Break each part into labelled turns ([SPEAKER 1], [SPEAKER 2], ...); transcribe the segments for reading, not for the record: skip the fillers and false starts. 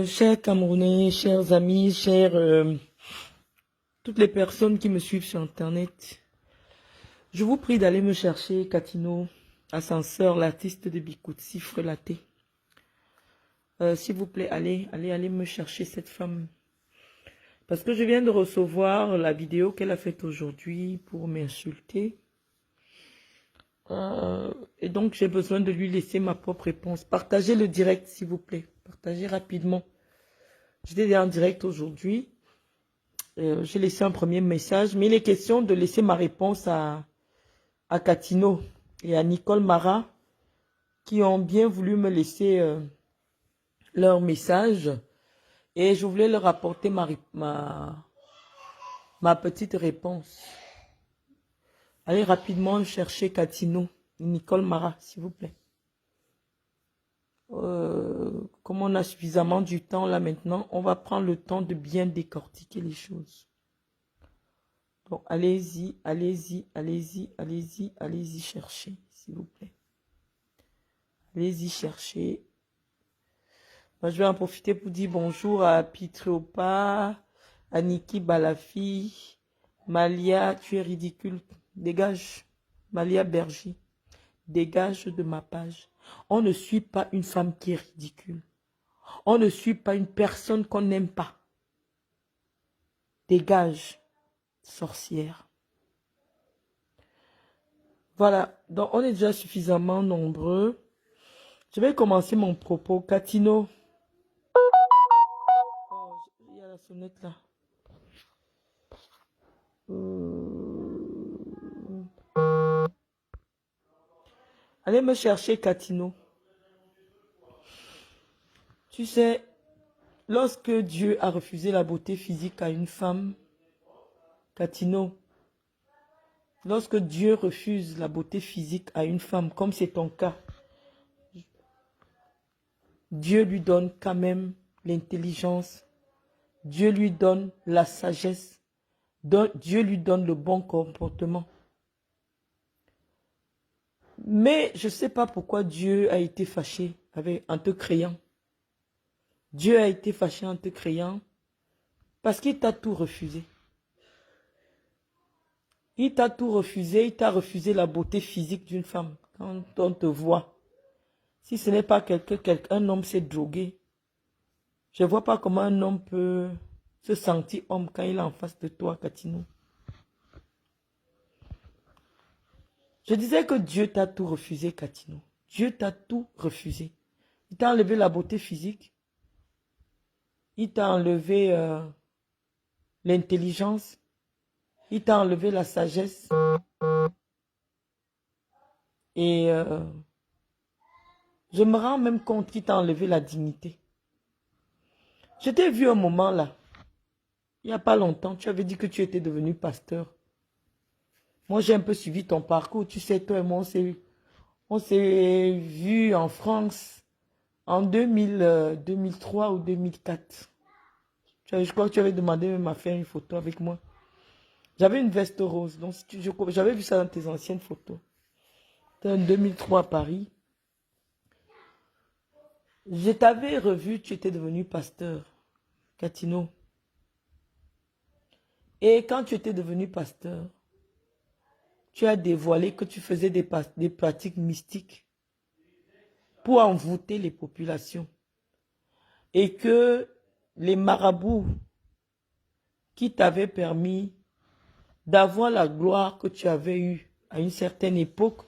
[SPEAKER 1] Chers Camerounais, chers amis, toutes les personnes qui me suivent sur Internet, je vous prie d'aller me chercher Katino, Ascenseur, l'artiste de Bikoutsi, Frelaté. S'il vous plaît, allez me chercher cette femme. Parce que je viens de recevoir la vidéo qu'elle a faite aujourd'hui pour m'insulter. Et donc, j'ai besoin de lui laisser ma propre réponse. Partagez le direct, s'il vous plaît. Partagez rapidement. J'étais en direct aujourd'hui. J'ai laissé un premier message. Mais il est question de laisser ma réponse à Katino et à Nicole Mara qui ont bien voulu me laisser leur message. Et je voulais leur apporter ma petite réponse. Allez rapidement chercher Katino et Nicole Mara, s'il vous plaît. Comme on a suffisamment du temps là maintenant, on va prendre le temps de bien décortiquer les choses. Donc allez-y, allez-y, allez-y, allez-y, allez-y chercher, s'il vous plaît. Allez-y chercher. Moi, je vais en profiter pour dire bonjour à Pitropa, à Niki Balafi, Malia, tu es ridicule. Dégage, Malia Berger. Dégage de ma page. On ne suit pas une femme qui est ridicule. On ne suit pas une personne qu'on n'aime pas. Dégage, sorcière. Voilà, donc on est déjà suffisamment nombreux. Je vais commencer mon propos. Katino. Oh, il y a la sonnette là. Allez me chercher Katino. Tu sais, lorsque Dieu a refusé la beauté physique à une femme, Katino, lorsque Dieu refuse la beauté physique à une femme, comme c'est ton cas, Dieu lui donne quand même l'intelligence, Dieu lui donne la sagesse, Dieu lui donne le bon comportement. Mais je ne sais pas pourquoi Dieu a été fâché en te créant. Dieu a été fâché en te créant parce qu'il t'a tout refusé. Il t'a tout refusé, il t'a refusé la beauté physique d'une femme. Quand on te voit, si ce n'est pas un homme s'est drogué, je ne vois pas comment un homme peut se sentir homme quand il est en face de toi, Katino. Je disais que Dieu t'a tout refusé, Katino. Dieu t'a tout refusé. Il t'a enlevé la beauté physique. Il t'a enlevé l'intelligence. Il t'a enlevé la sagesse. Et je me rends même compte qu'il t'a enlevé la dignité. Je t'ai vu un moment là. Il n'y a pas longtemps, tu avais dit que tu étais devenu pasteur. Moi, j'ai un peu suivi ton parcours. Tu sais, toi et moi, on s'est vu en France en 2003 ou 2004. Je crois que tu avais demandé même à faire une photo avec moi. J'avais une veste rose. Donc, j'avais vu ça dans tes anciennes photos. C'était en 2003 à Paris. Je t'avais revu, tu étais devenu pasteur, Katino. Et quand tu étais devenu pasteur, tu as dévoilé que tu faisais des pratiques mystiques pour envoûter les populations. Et que les marabouts qui t'avaient permis d'avoir la gloire que tu avais eue à une certaine époque,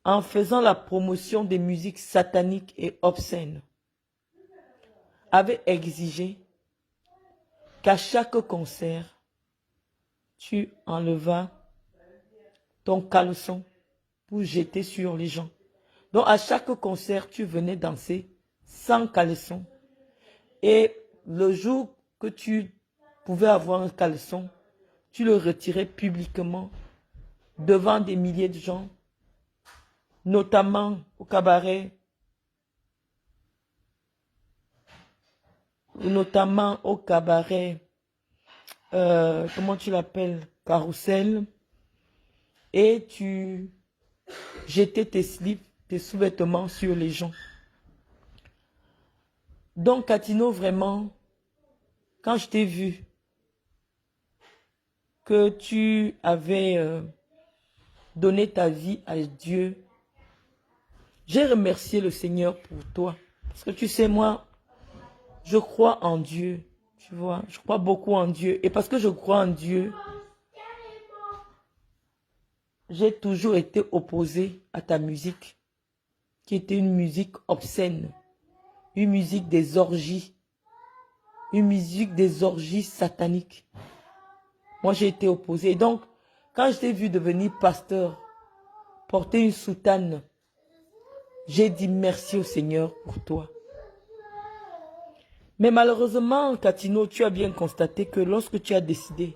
[SPEAKER 1] en faisant la promotion des musiques sataniques et obscènes, avaient exigé qu'à chaque concert, tu enlevas ton caleçon pour jeter sur les gens. Donc à chaque concert, tu venais danser sans caleçon. Et le jour que tu pouvais avoir un caleçon, tu le retirais publiquement devant des milliers de gens, notamment au cabaret, comment tu l'appelles, Carrousel, et tu jetais tes slips, tes sous-vêtements sur les gens. Donc, Catino, vraiment, quand je t'ai vu que tu avais donné ta vie à Dieu, j'ai remercié le Seigneur pour toi. Parce que tu sais, moi, je crois en Dieu. Tu vois, je crois beaucoup en Dieu. Et parce que je crois en Dieu, j'ai toujours été opposé à ta musique, qui était une musique obscène, une musique des orgies, une musique des orgies sataniques. Moi, j'ai été opposé. Et donc, quand je t'ai vu devenir pasteur, porter une soutane, j'ai dit merci au Seigneur pour toi. Mais malheureusement, Catino, tu as bien constaté que lorsque tu as décidé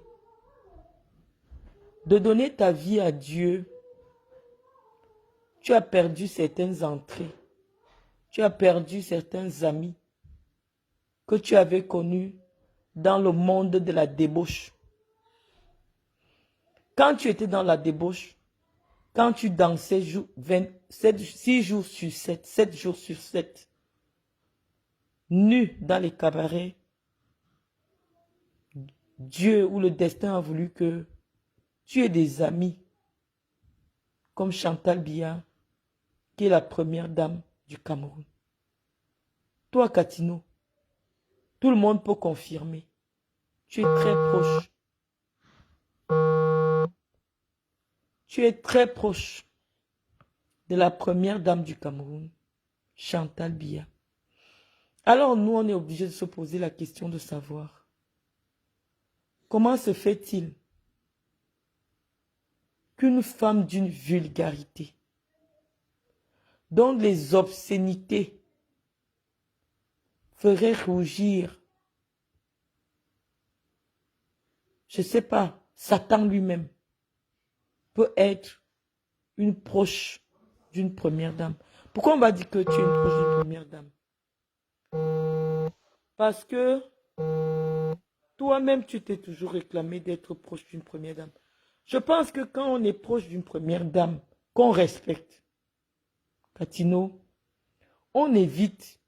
[SPEAKER 1] de donner ta vie à Dieu, tu as perdu certaines entrées. Tu as perdu certains amis que tu avais connus dans le monde de la débauche. Quand tu étais dans la débauche, quand tu dansais 6 jours sur 7, 7 jours sur 7, nu dans les cabarets, Dieu ou le destin a voulu que tu aies des amis comme Chantal Biya, qui est la première dame du Cameroun. Toi, Catino, tout le monde peut confirmer. Tu es très proche. Tu es très proche de la première dame du Cameroun, Chantal Biya. Alors nous, on est obligé de se poser la question de savoir comment se fait-il qu'une femme d'une vulgarité, dont les obscénités feraient rougir, je ne sais pas, Satan lui-même, peut être une proche d'une première dame. Pourquoi on va dire que tu es une proche d'une première dame? Parce que toi-même, tu t'es toujours réclamé d'être proche d'une première dame. Je pense que quand on est proche d'une première dame, qu'on respecte, Catino, on évite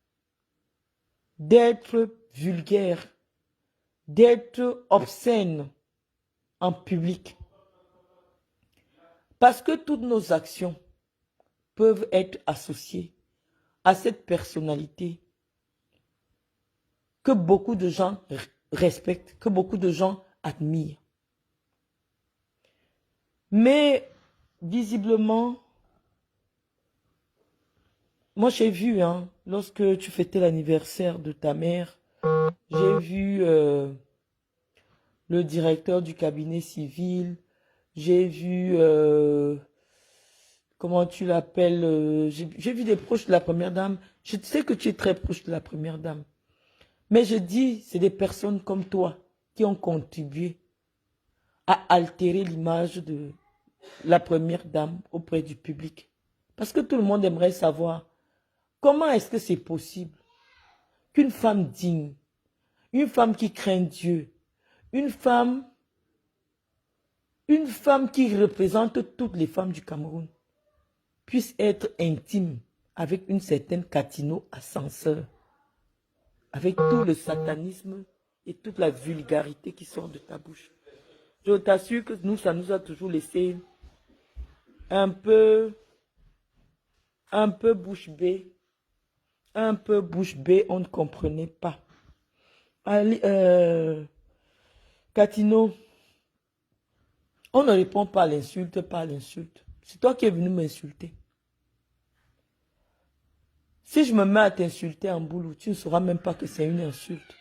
[SPEAKER 1] d'être vulgaire, d'être obscène en public. Parce que toutes nos actions peuvent être associées à cette personnalité que beaucoup de gens respectent, que beaucoup de gens admirent. Mais visiblement, moi j'ai vu, lorsque tu fêtais l'anniversaire de ta mère, j'ai vu le directeur du cabinet civil, j'ai vu, comment tu l'appelles, j'ai vu des proches de la première dame. Je sais que tu es très proche de la première dame. Mais je dis, c'est des personnes comme toi qui ont contribué à altérer l'image de la première dame auprès du public. Parce que tout le monde aimerait savoir comment est-ce que c'est possible qu'une femme digne, une femme qui craint Dieu, une femme qui représente toutes les femmes du Cameroun, puisse être intime avec une certaine Catino Ascenseur, avec tout le satanisme et toute la vulgarité qui sort de ta bouche. Je t'assure que nous, ça nous a toujours laissé un peu bouche bée. Un peu bouche bée, on ne comprenait pas. Allez, Catino, on ne répond pas à l'insulte par l'insulte. C'est toi qui es venu m'insulter. Si je me mets à t'insulter en boulot, tu ne sauras même pas que c'est une insulte.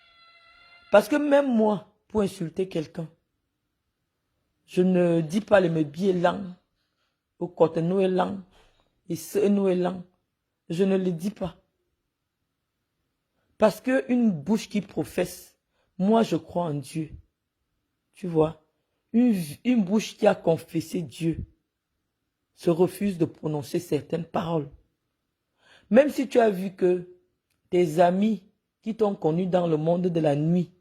[SPEAKER 1] Parce que même moi, pour insulter quelqu'un, je ne dis pas le mébier lang, au côté nous est lang, et ce nous est lang. Je ne le dis pas. Parce qu'une bouche qui professe, moi je crois en Dieu. Tu vois, une bouche qui a confessé Dieu se refuse de prononcer certaines paroles. Même si tu as vu que tes amis qui t'ont connu dans le monde de la nuit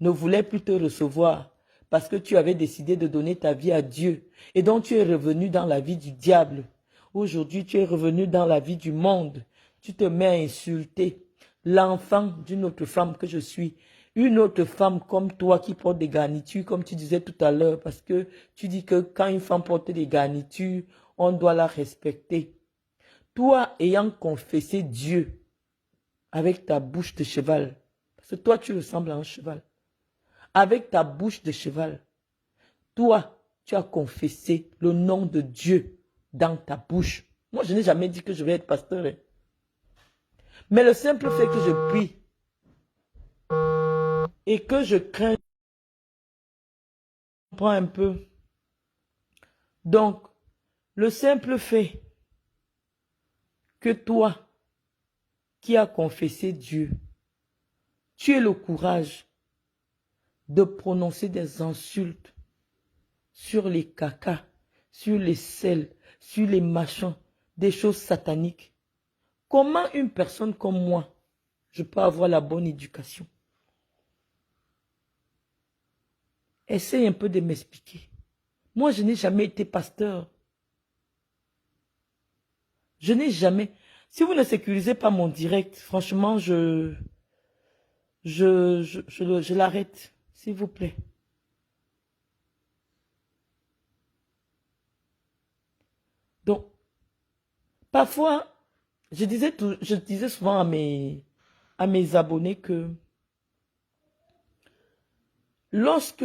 [SPEAKER 1] ne voulaient plus te recevoir parce que tu avais décidé de donner ta vie à Dieu et donc tu es revenu dans la vie du diable. Aujourd'hui, tu es revenu dans la vie du monde. Tu te mets à insulter. l'enfant d'une autre femme que je suis. Une autre femme comme toi qui porte des garnitures, comme tu disais tout à l'heure, parce que tu dis que quand une femme porte des garnitures, on doit la respecter. Toi ayant confessé Dieu avec ta bouche de cheval, parce que toi tu ressembles à un cheval, avec ta bouche de cheval, toi tu as confessé le nom de Dieu dans ta bouche. Moi je n'ai jamais dit que je vais être pasteur. Hein. Mais le simple fait que je prie et que je crains, je comprends un peu. Donc, le simple fait que toi qui as confessé Dieu, tu aies le courage de prononcer des insultes sur les cacas, sur les sels, sur les machins, des choses sataniques. Comment une personne comme moi, je peux avoir la bonne éducation? Essaye un peu de m'expliquer. Moi, je n'ai jamais été pasteur. Je n'ai jamais... Si vous ne sécurisez pas mon direct, franchement, je l'arrête, s'il vous plaît. Donc, parfois, je disais souvent à mes abonnés que lorsque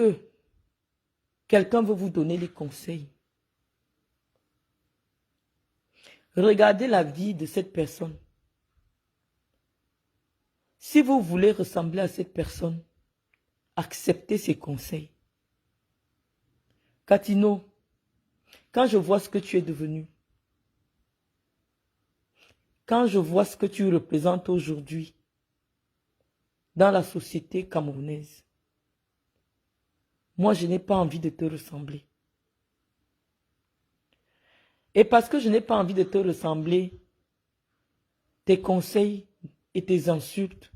[SPEAKER 1] quelqu'un veut vous donner des conseils, regardez la vie de cette personne. Si vous voulez ressembler à cette personne, acceptez ses conseils. Katino, quand je vois ce que tu es devenu, quand je vois ce que tu représentes aujourd'hui dans la société camerounaise, moi je n'ai pas envie de te ressembler. Et parce que je n'ai pas envie de te ressembler, tes conseils et tes insultes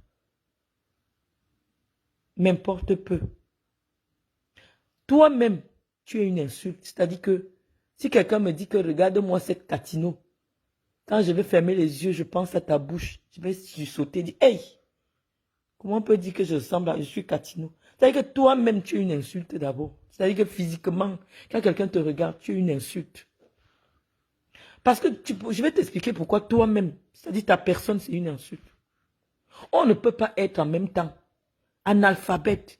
[SPEAKER 1] m'importent peu. Toi-même, tu es une insulte. C'est-à-dire que si quelqu'un me dit que regarde-moi cette Katino, quand je vais fermer les yeux, je pense à ta bouche. Je vais sauter, dire, hey, comment on peut dire que je ressemble à, je suis Katino? C'est-à-dire que toi-même, tu es une insulte d'abord. C'est-à-dire que physiquement, quand quelqu'un te regarde, tu es une insulte. Parce que je vais t'expliquer pourquoi toi-même, c'est-à-dire ta personne, c'est une insulte. On ne peut pas être en même temps analphabète,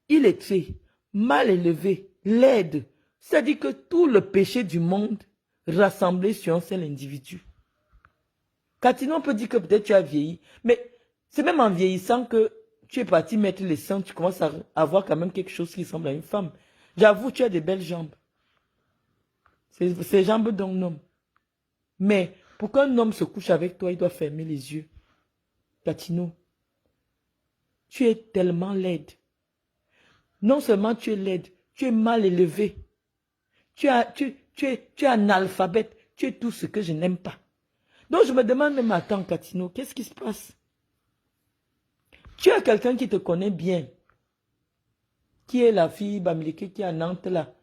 [SPEAKER 1] illettré, mal élevé, laide. C'est-à-dire que tout le péché du monde rassemblé sur un seul individu. Katino, on peut dire que peut-être tu as vieilli, mais c'est même en vieillissant que tu es parti mettre les seins, tu commences à avoir quand même quelque chose qui ressemble à une femme. J'avoue, tu as des belles jambes. C'est jambes d'un homme. Mais pour qu'un homme se couche avec toi, il doit fermer les yeux. Katino, tu es tellement laide. Non seulement tu es laide, tu es mal élevé. Tu es analphabète. Tu es tout ce que je n'aime pas. Donc je me demande même, attends Katino, qu'est-ce qui se passe? Tu as quelqu'un qui te connaît bien, qui est la fille Bamileke qui est à Nantes là,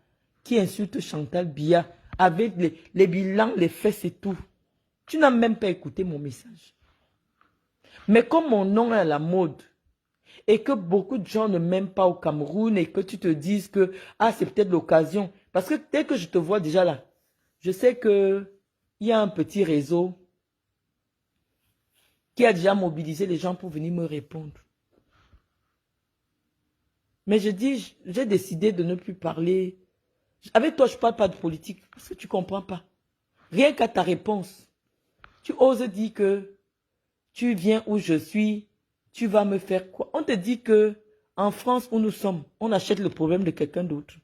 [SPEAKER 1] qui insulte Chantal Biya, avec les bilans, les fesses et tout. Tu n'as même pas écouté mon message. Mais comme mon nom est à la mode, et que beaucoup de gens ne m'aiment pas au Cameroun, et que tu te dises que, ah, c'est peut-être l'occasion. Parce que dès que je te vois déjà là, je sais qu'il y a un petit réseau qui a déjà mobilisé les gens pour venir me répondre. Mais je dis, j'ai décidé de ne plus parler. Avec toi, je ne parle pas de politique, parce que tu ne comprends pas. Rien qu'à ta réponse, tu oses dire que tu viens où je suis, tu vas me faire quoi? On te dit que en France où nous sommes, on achète le problème de quelqu'un d'autre.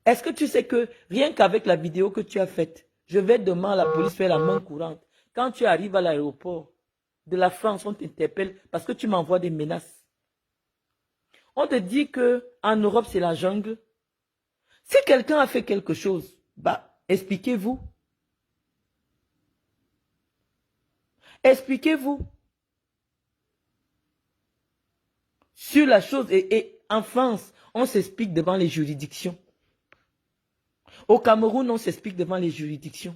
[SPEAKER 1] Est-ce que tu sais que rien qu'avec la vidéo que tu as faite, je vais demain à la police faire la main courante. Quand tu arrives à l'aéroport de la France, on t'interpelle parce que tu m'envoies des menaces. On te dit que en Europe, c'est la jungle. Si quelqu'un a fait quelque chose, bah, expliquez-vous. Expliquez-vous sur la chose. Et en France, on s'explique devant les juridictions. Au Cameroun, on s'explique devant les juridictions.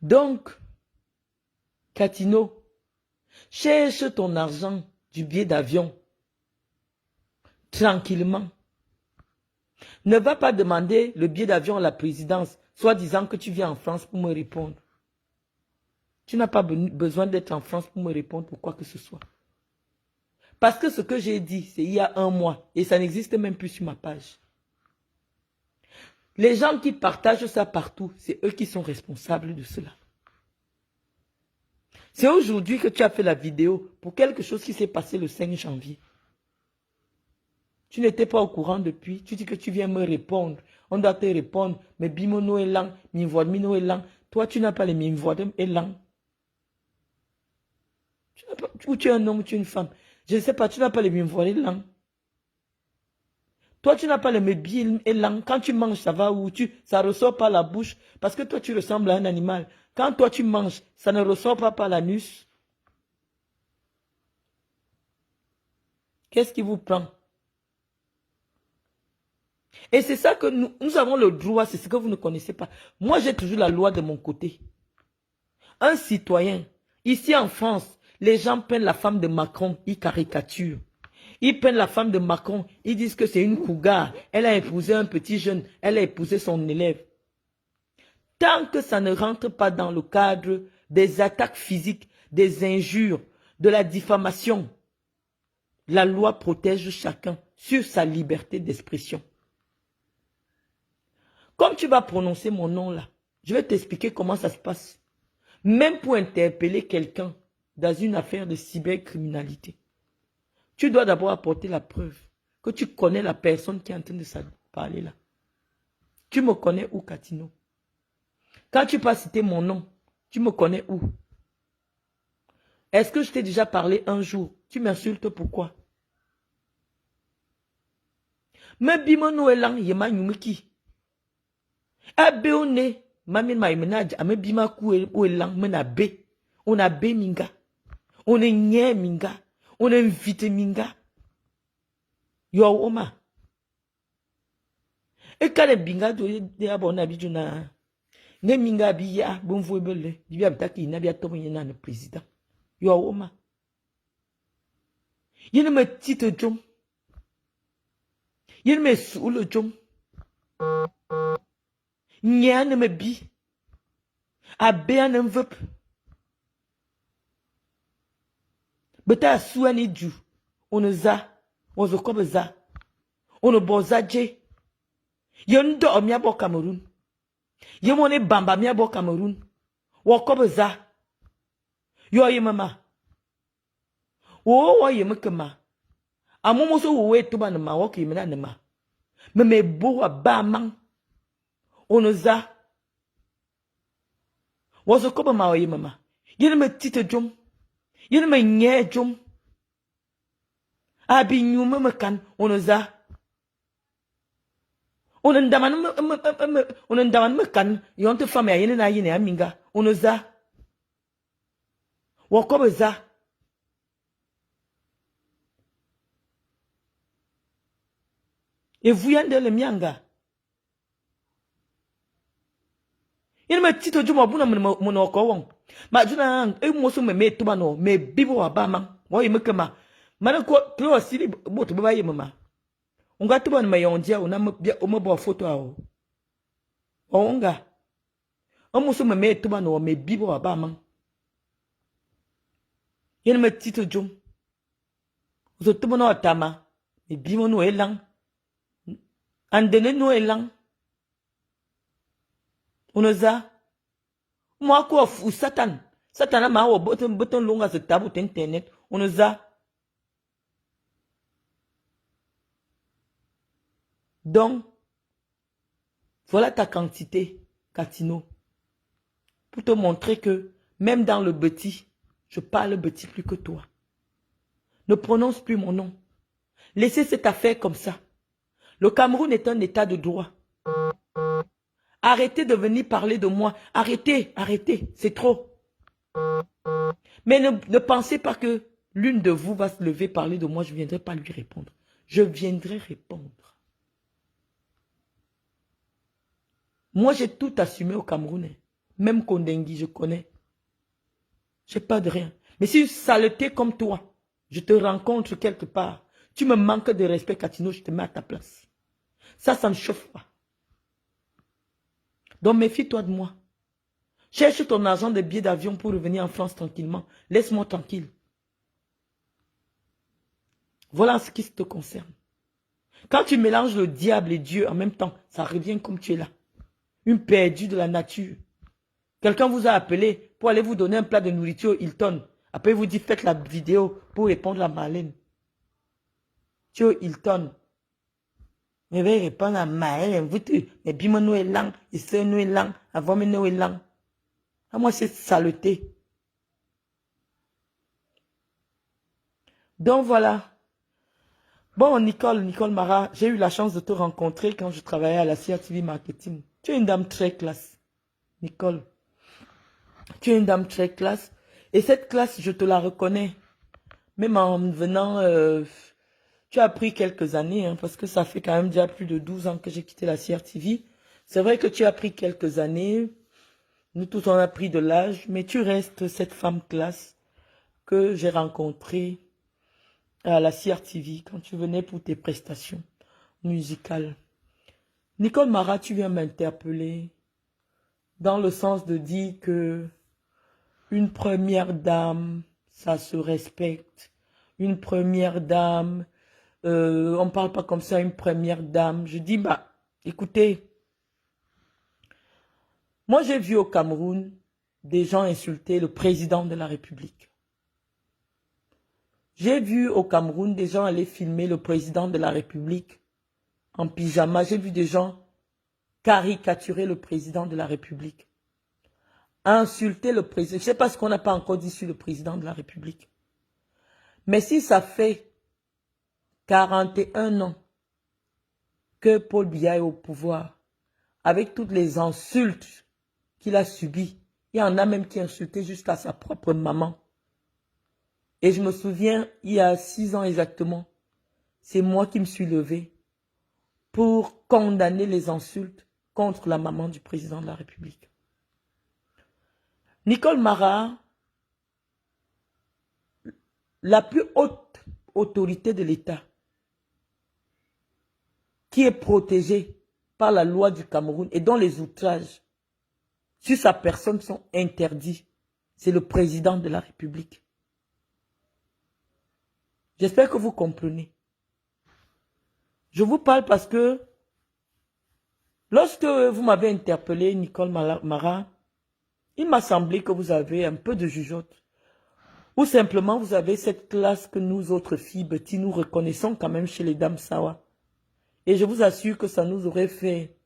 [SPEAKER 1] Donc, Katino, cherche ton argent du billet d'avion. Tranquillement. Ne va pas demander le billet d'avion à la présidence, soit disant que tu viens en France pour me répondre. Tu n'as pas besoin d'être en France pour me répondre pour quoi que ce soit. Parce que ce que j'ai dit, c'est il y a un mois, et ça n'existe même plus sur ma page. Les gens qui partagent ça partout, c'est eux qui sont responsables de cela. C'est aujourd'hui que tu as fait la vidéo pour quelque chose qui s'est passé le 5 janvier. Tu n'étais pas au courant depuis. Tu dis que tu viens me répondre. On doit te répondre. Mais bimono est lent. Mino est lent. Toi, tu n'as pas les mimvoidem est lent. Ou tu es un homme ou tu es une femme. Je ne sais pas, tu n'as pas les mimvoidem lent. Toi, tu n'as pas les mébiles et lent. Quand tu manges, ça va où ça ressort par la bouche. Parce que toi, tu ressembles à un animal. Quand toi, tu manges, ça ne ressort pas par l'anus. Qu'est-ce qui vous prend? Et c'est ça que nous avons le droit, c'est ce que vous ne connaissez pas. Moi, j'ai toujours la loi de mon côté. Un citoyen, ici en France, les gens prennent la femme de Macron, ils caricaturent. Ils prennent la femme de Macron, ils disent que c'est une cougar. Elle a épousé un petit jeune, elle a épousé son élève. Tant que ça ne rentre pas dans le cadre des attaques physiques, des injures, de la diffamation, la loi protège chacun sur sa liberté d'expression. Comme tu vas prononcer mon nom là, je vais t'expliquer comment ça se passe. Même pour interpeller quelqu'un dans une affaire de cybercriminalité, tu dois d'abord apporter la preuve que tu connais la personne qui est en train de parler là. Tu me connais où, Katino? Quand tu peux citer mon nom, tu me connais où? Est-ce que je t'ai déjà parlé un jour? Tu m'insultes pourquoi? Mais bimono elang yema nyumiki. Abeone, mami maimenaj, ame bima ku elang mena be. On a be minga. On est nye minga. On est invité minga. Yo oma. Et quand les binga de abona bijuna. Ne minga biya bonfo ebele. Dibia bitaki inabia tomo yena le président. Yo oma. Yene me tite jom. Yene me sou le jom. Nyane me bi. Abe an envelope. Beta souani du. On ne za. On se comme za. On ne boza dje. Yon do miabo Cameroun. Yemone bamba miabo Cameroun. Wakobe za. Yo ye mama. Wo ye mekema. Amomo so wo etuba na ma woki mena na ma. Me bo ba man. On ne za. Wo so kobe ma ye mama. Yene me tite jom. Yene me nye jom. Abi nyume me kan on ne za. On ne daman me kan yonte fame yene na yene aminga. On ne za. Wakobe za. Et vous y'en de le mianga. Il me tito juma buna mon okowon. Ma juna e moso me tuba no me bibo abama. Wo yeme kema. Mana ko tro sili boto baba ye mama. Unga tuba me yondia una me bo photo awo. Onga. O moso me tuba no me bibo abama. Il me tito jum. Zo tuba no atama. Me bibo no elang. Andene no elang. Onoza. Moi quoi fou Satan. Satan a ma wo button longa se tabu internet. Onoza. Donc, voilà ta quantité, Katino. Pour te montrer que, même dans le petit, je parle petit plus que toi. Ne prononce plus mon nom. Laissez cette affaire comme ça. Le Cameroun est un état de droit. Arrêtez de venir parler de moi. Arrêtez, arrêtez, c'est trop. Mais ne pensez pas que l'une de vous va se lever parler de moi. Je ne viendrai pas lui répondre. Je viendrai répondre. Moi, j'ai tout assumé au Cameroun. Même Kondengui, je connais. J'ai pas de rien. Mais si une saleté comme toi, je te rencontre quelque part, tu me manques de respect, Katino, je te mets à ta place. Ça ne chauffe pas. Donc méfie-toi de moi. Cherche ton argent de billets d'avion pour revenir en France tranquillement. Laisse-moi tranquille. Voilà ce qui te concerne. Quand tu mélanges le diable et Dieu en même temps, ça revient comme tu es là. Une perdue de la nature. Quelqu'un vous a appelé pour aller vous donner un plat de nourriture Hilton. Après, vous dit faites la vidéo pour répondre à Marlène. Tu es Hilton. Mais vais répondre à Marlène. Vous te mais bim nous est lang, et c'est nous est lang, avant nous est lang. À moi, c'est saleté. Donc voilà. Bon, Nicole Mara, j'ai eu la chance de te rencontrer quand je travaillais à la CRTV Marketing. Tu es une dame très classe, Nicole. Tu es une dame très classe. Et cette classe, je te la reconnais. Même en venant, tu as pris quelques années, hein, parce que ça fait quand même déjà plus de 12 ans que j'ai quitté la CRTV. C'est vrai que tu as pris quelques années. Nous tous, on a pris de l'âge. Mais tu restes cette femme classe que j'ai rencontrée à la CRTV quand tu venais pour tes prestations musicales. Nicole Mara, tu viens m'interpeller dans le sens de dire que une première dame, ça se respecte. Une première dame, on ne parle pas comme ça, une première dame. Je dis, bah, écoutez, moi j'ai vu au Cameroun des gens insulter le président de la République. J'ai vu au Cameroun des gens aller filmer le président de la République en pyjama. J'ai vu des gens caricaturer le président de la République. Insulter le président. Je ne sais pas ce qu'on n'a pas encore dit sur le président de la République. Mais si ça fait 41 ans que Paul Biya est au pouvoir, avec toutes les insultes qu'il a subies, il y en a même qui insultaient jusqu'à sa propre maman. Et je me souviens, il y a 6 ans exactement, c'est moi qui me suis levée pour condamner les insultes contre la maman du président de la République. Nicole Mara, la plus haute autorité de l'État, qui est protégée par la loi du Cameroun et dont les outrages sur sa personne sont interdits, c'est le président de la République. J'espère que vous comprenez. Je vous parle parce que lorsque vous m'avez interpellé, Nicole Mara, il m'a semblé que vous avez un peu de jugeote. Ou simplement vous avez cette classe que nous autres filles, Betty, nous reconnaissons quand même chez les dames Sawa. Et je vous assure que ça nous aurait fait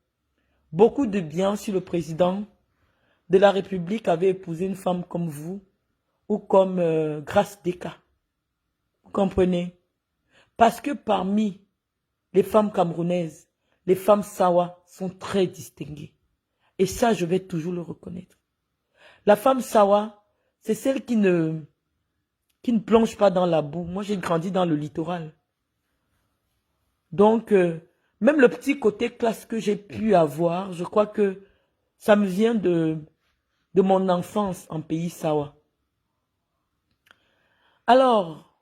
[SPEAKER 1] beaucoup de bien si le président de la République avait épousé une femme comme vous ou comme Grace Deka. Vous comprenez? Parce que parmi les femmes camerounaises, les femmes Sawa sont très distinguées. Et ça, je vais toujours le reconnaître. La femme Sawa, c'est celle qui ne plonge pas dans la boue. Moi, j'ai grandi dans le littoral. Donc, même le petit côté classe que j'ai pu avoir, je crois que ça me vient de mon enfance en pays Sawa. Alors,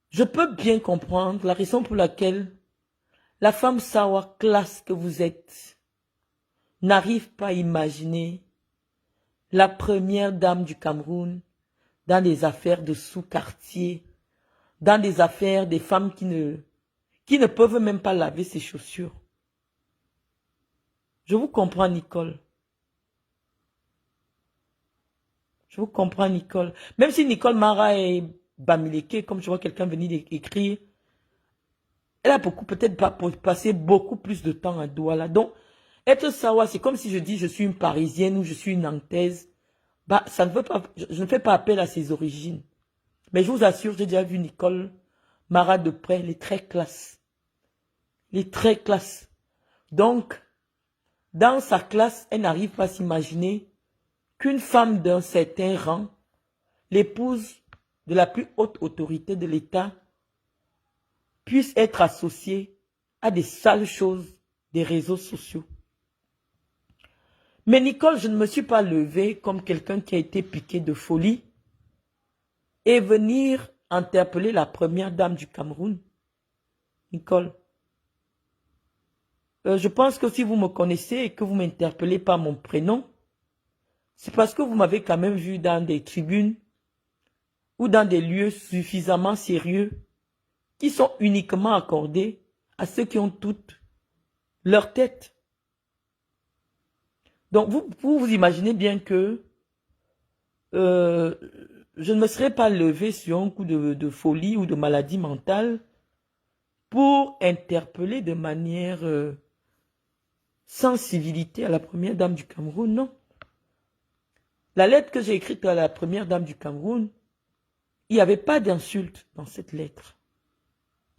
[SPEAKER 1] je peux bien comprendre la raison pour laquelle la femme Sawa classe que vous êtes n'arrive pas à imaginer la première dame du Cameroun dans des affaires de sous-quartier, dans des affaires des femmes qui ne peuvent même pas laver ses chaussures. Je vous comprends, Nicole. Je vous comprends, Nicole. Même si Nicole Mara est bamileke, comme je vois quelqu'un venir d'écrire, elle a peut-être passé beaucoup plus de temps à Douala. Donc, être Sawa, c'est comme si je dis je suis une Parisienne ou je suis une Nantaise. Bah, ça ne veut pas, je ne fais pas appel à ses origines. Mais je vous assure, j'ai déjà vu Nicole Mara de près, elle est très classe. Elle est très classe. Donc, dans sa classe, elle n'arrive pas à s'imaginer qu'une femme d'un certain rang, l'épouse de la plus haute autorité de l'État, puisse être associée à des sales choses des réseaux sociaux. Mais Nicole, je ne me suis pas levée comme quelqu'un qui a été piqué de folie et venir interpeller la première dame du Cameroun. Nicole, je pense que si vous me connaissez et que vous m'interpellez par mon prénom, c'est parce que vous m'avez quand même vu dans des tribunes ou dans des lieux suffisamment sérieux qui sont uniquement accordés à ceux qui ont toute leur tête. Donc vous imaginez bien que je ne me serais pas levé sur un coup de folie ou de maladie mentale pour interpeller de manière sans civilité à la première dame du Cameroun, non. La lettre que j'ai écrite à la première dame du Cameroun, il n'y avait pas d'insulte dans cette lettre.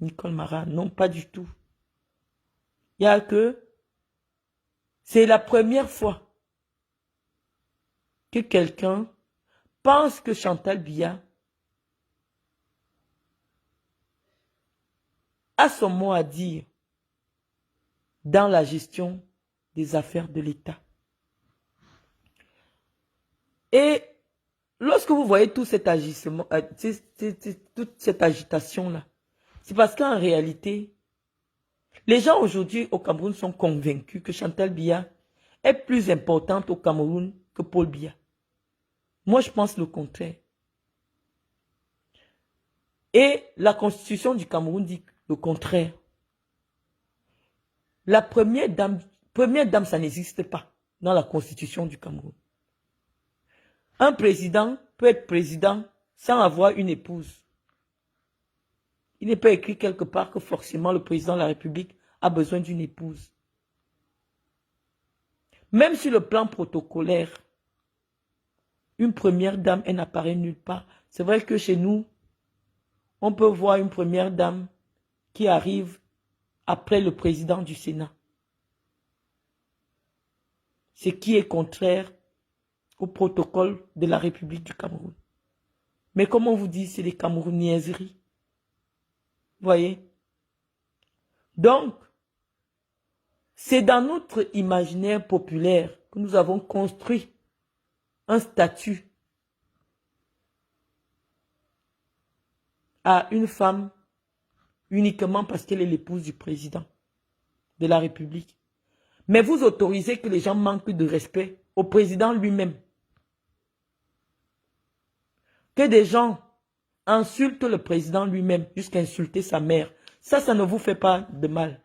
[SPEAKER 1] Nicole Mara, non, pas du tout. Il y a que, c'est la première fois que quelqu'un pense que Chantal Biya a son mot à dire dans la gestion des affaires de l'État. Et lorsque vous voyez tout cet agissement, toute cette agitation-là, c'est parce qu'en réalité, les gens aujourd'hui au Cameroun sont convaincus que Chantal Biya est plus importante au Cameroun que Paul Biya. Moi, je pense le contraire. Et la constitution du Cameroun dit le contraire. La première dame, ça n'existe pas dans la constitution du Cameroun. Un président peut être président sans avoir une épouse. Il n'est pas écrit quelque part que forcément le président de la République a besoin d'une épouse. Même sur le plan protocolaire, une première dame, elle n'apparaît nulle part. C'est vrai que chez nous, on peut voir une première dame qui arrive après le président du Sénat. Ce qui est contraire au protocole de la République du Cameroun. Mais comme on vous dit, c'est des camerounaiseries. Vous voyez? Donc, c'est dans notre imaginaire populaire que nous avons construit un statut à une femme uniquement parce qu'elle est l'épouse du président de la République. Mais vous autorisez que les gens manquent de respect au président lui-même. Que des gens insultent le président lui-même jusqu'à insulter sa mère. Ça ne vous fait pas de mal.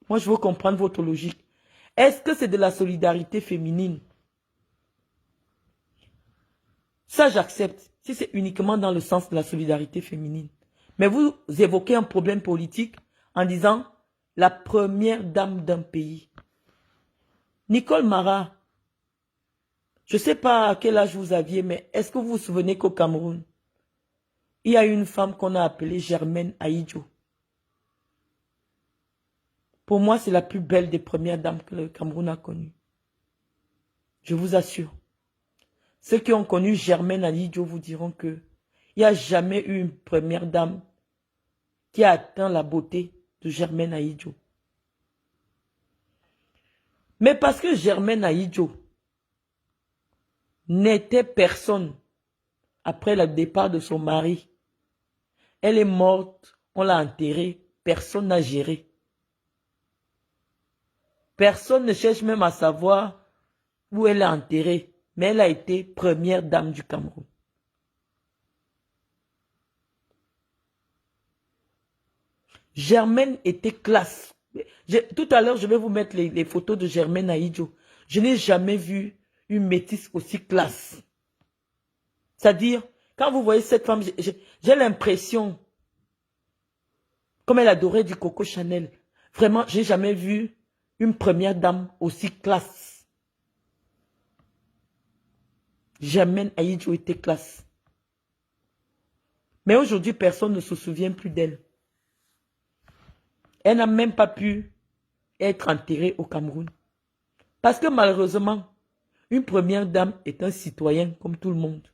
[SPEAKER 1] Moi, je veux comprendre votre logique. Est-ce que c'est de la solidarité féminine? Ça, j'accepte. Si c'est uniquement dans le sens de la solidarité féminine. Mais vous évoquez un problème politique en disant la première dame d'un pays. Nicole Mara, je ne sais pas à quel âge vous aviez, mais est-ce que vous vous souvenez qu'au Cameroun, il y a une femme qu'on a appelée Germaine Aïdjo. Pour moi, c'est la plus belle des premières dames que le Cameroun a connues. Je vous assure. Ceux qui ont connu Germaine Aïdjo vous diront que il n'y a jamais eu une première dame qui a atteint la beauté de Germaine Aïdjo. Mais parce que Germaine Aïdjo n'était personne après le départ de son mari, elle est morte, on l'a enterrée, personne n'a géré. Personne ne cherche même à savoir où elle est enterrée, mais elle a été première dame du Cameroun. Germaine était classe. Tout à l'heure, je vais vous mettre les photos de Germaine Aïdjo. Je n'ai jamais vu une métisse aussi classe. C'est-à-dire, quand vous voyez cette femme, j'ai l'impression, comme elle adorait du Coco Chanel, vraiment, je n'ai jamais vu une première dame aussi classe. Germaine Aïdjo était classe. Mais aujourd'hui, personne ne se souvient plus d'elle. Elle n'a même pas pu être enterrée au Cameroun. Parce que malheureusement, une première dame est un citoyen comme tout le monde.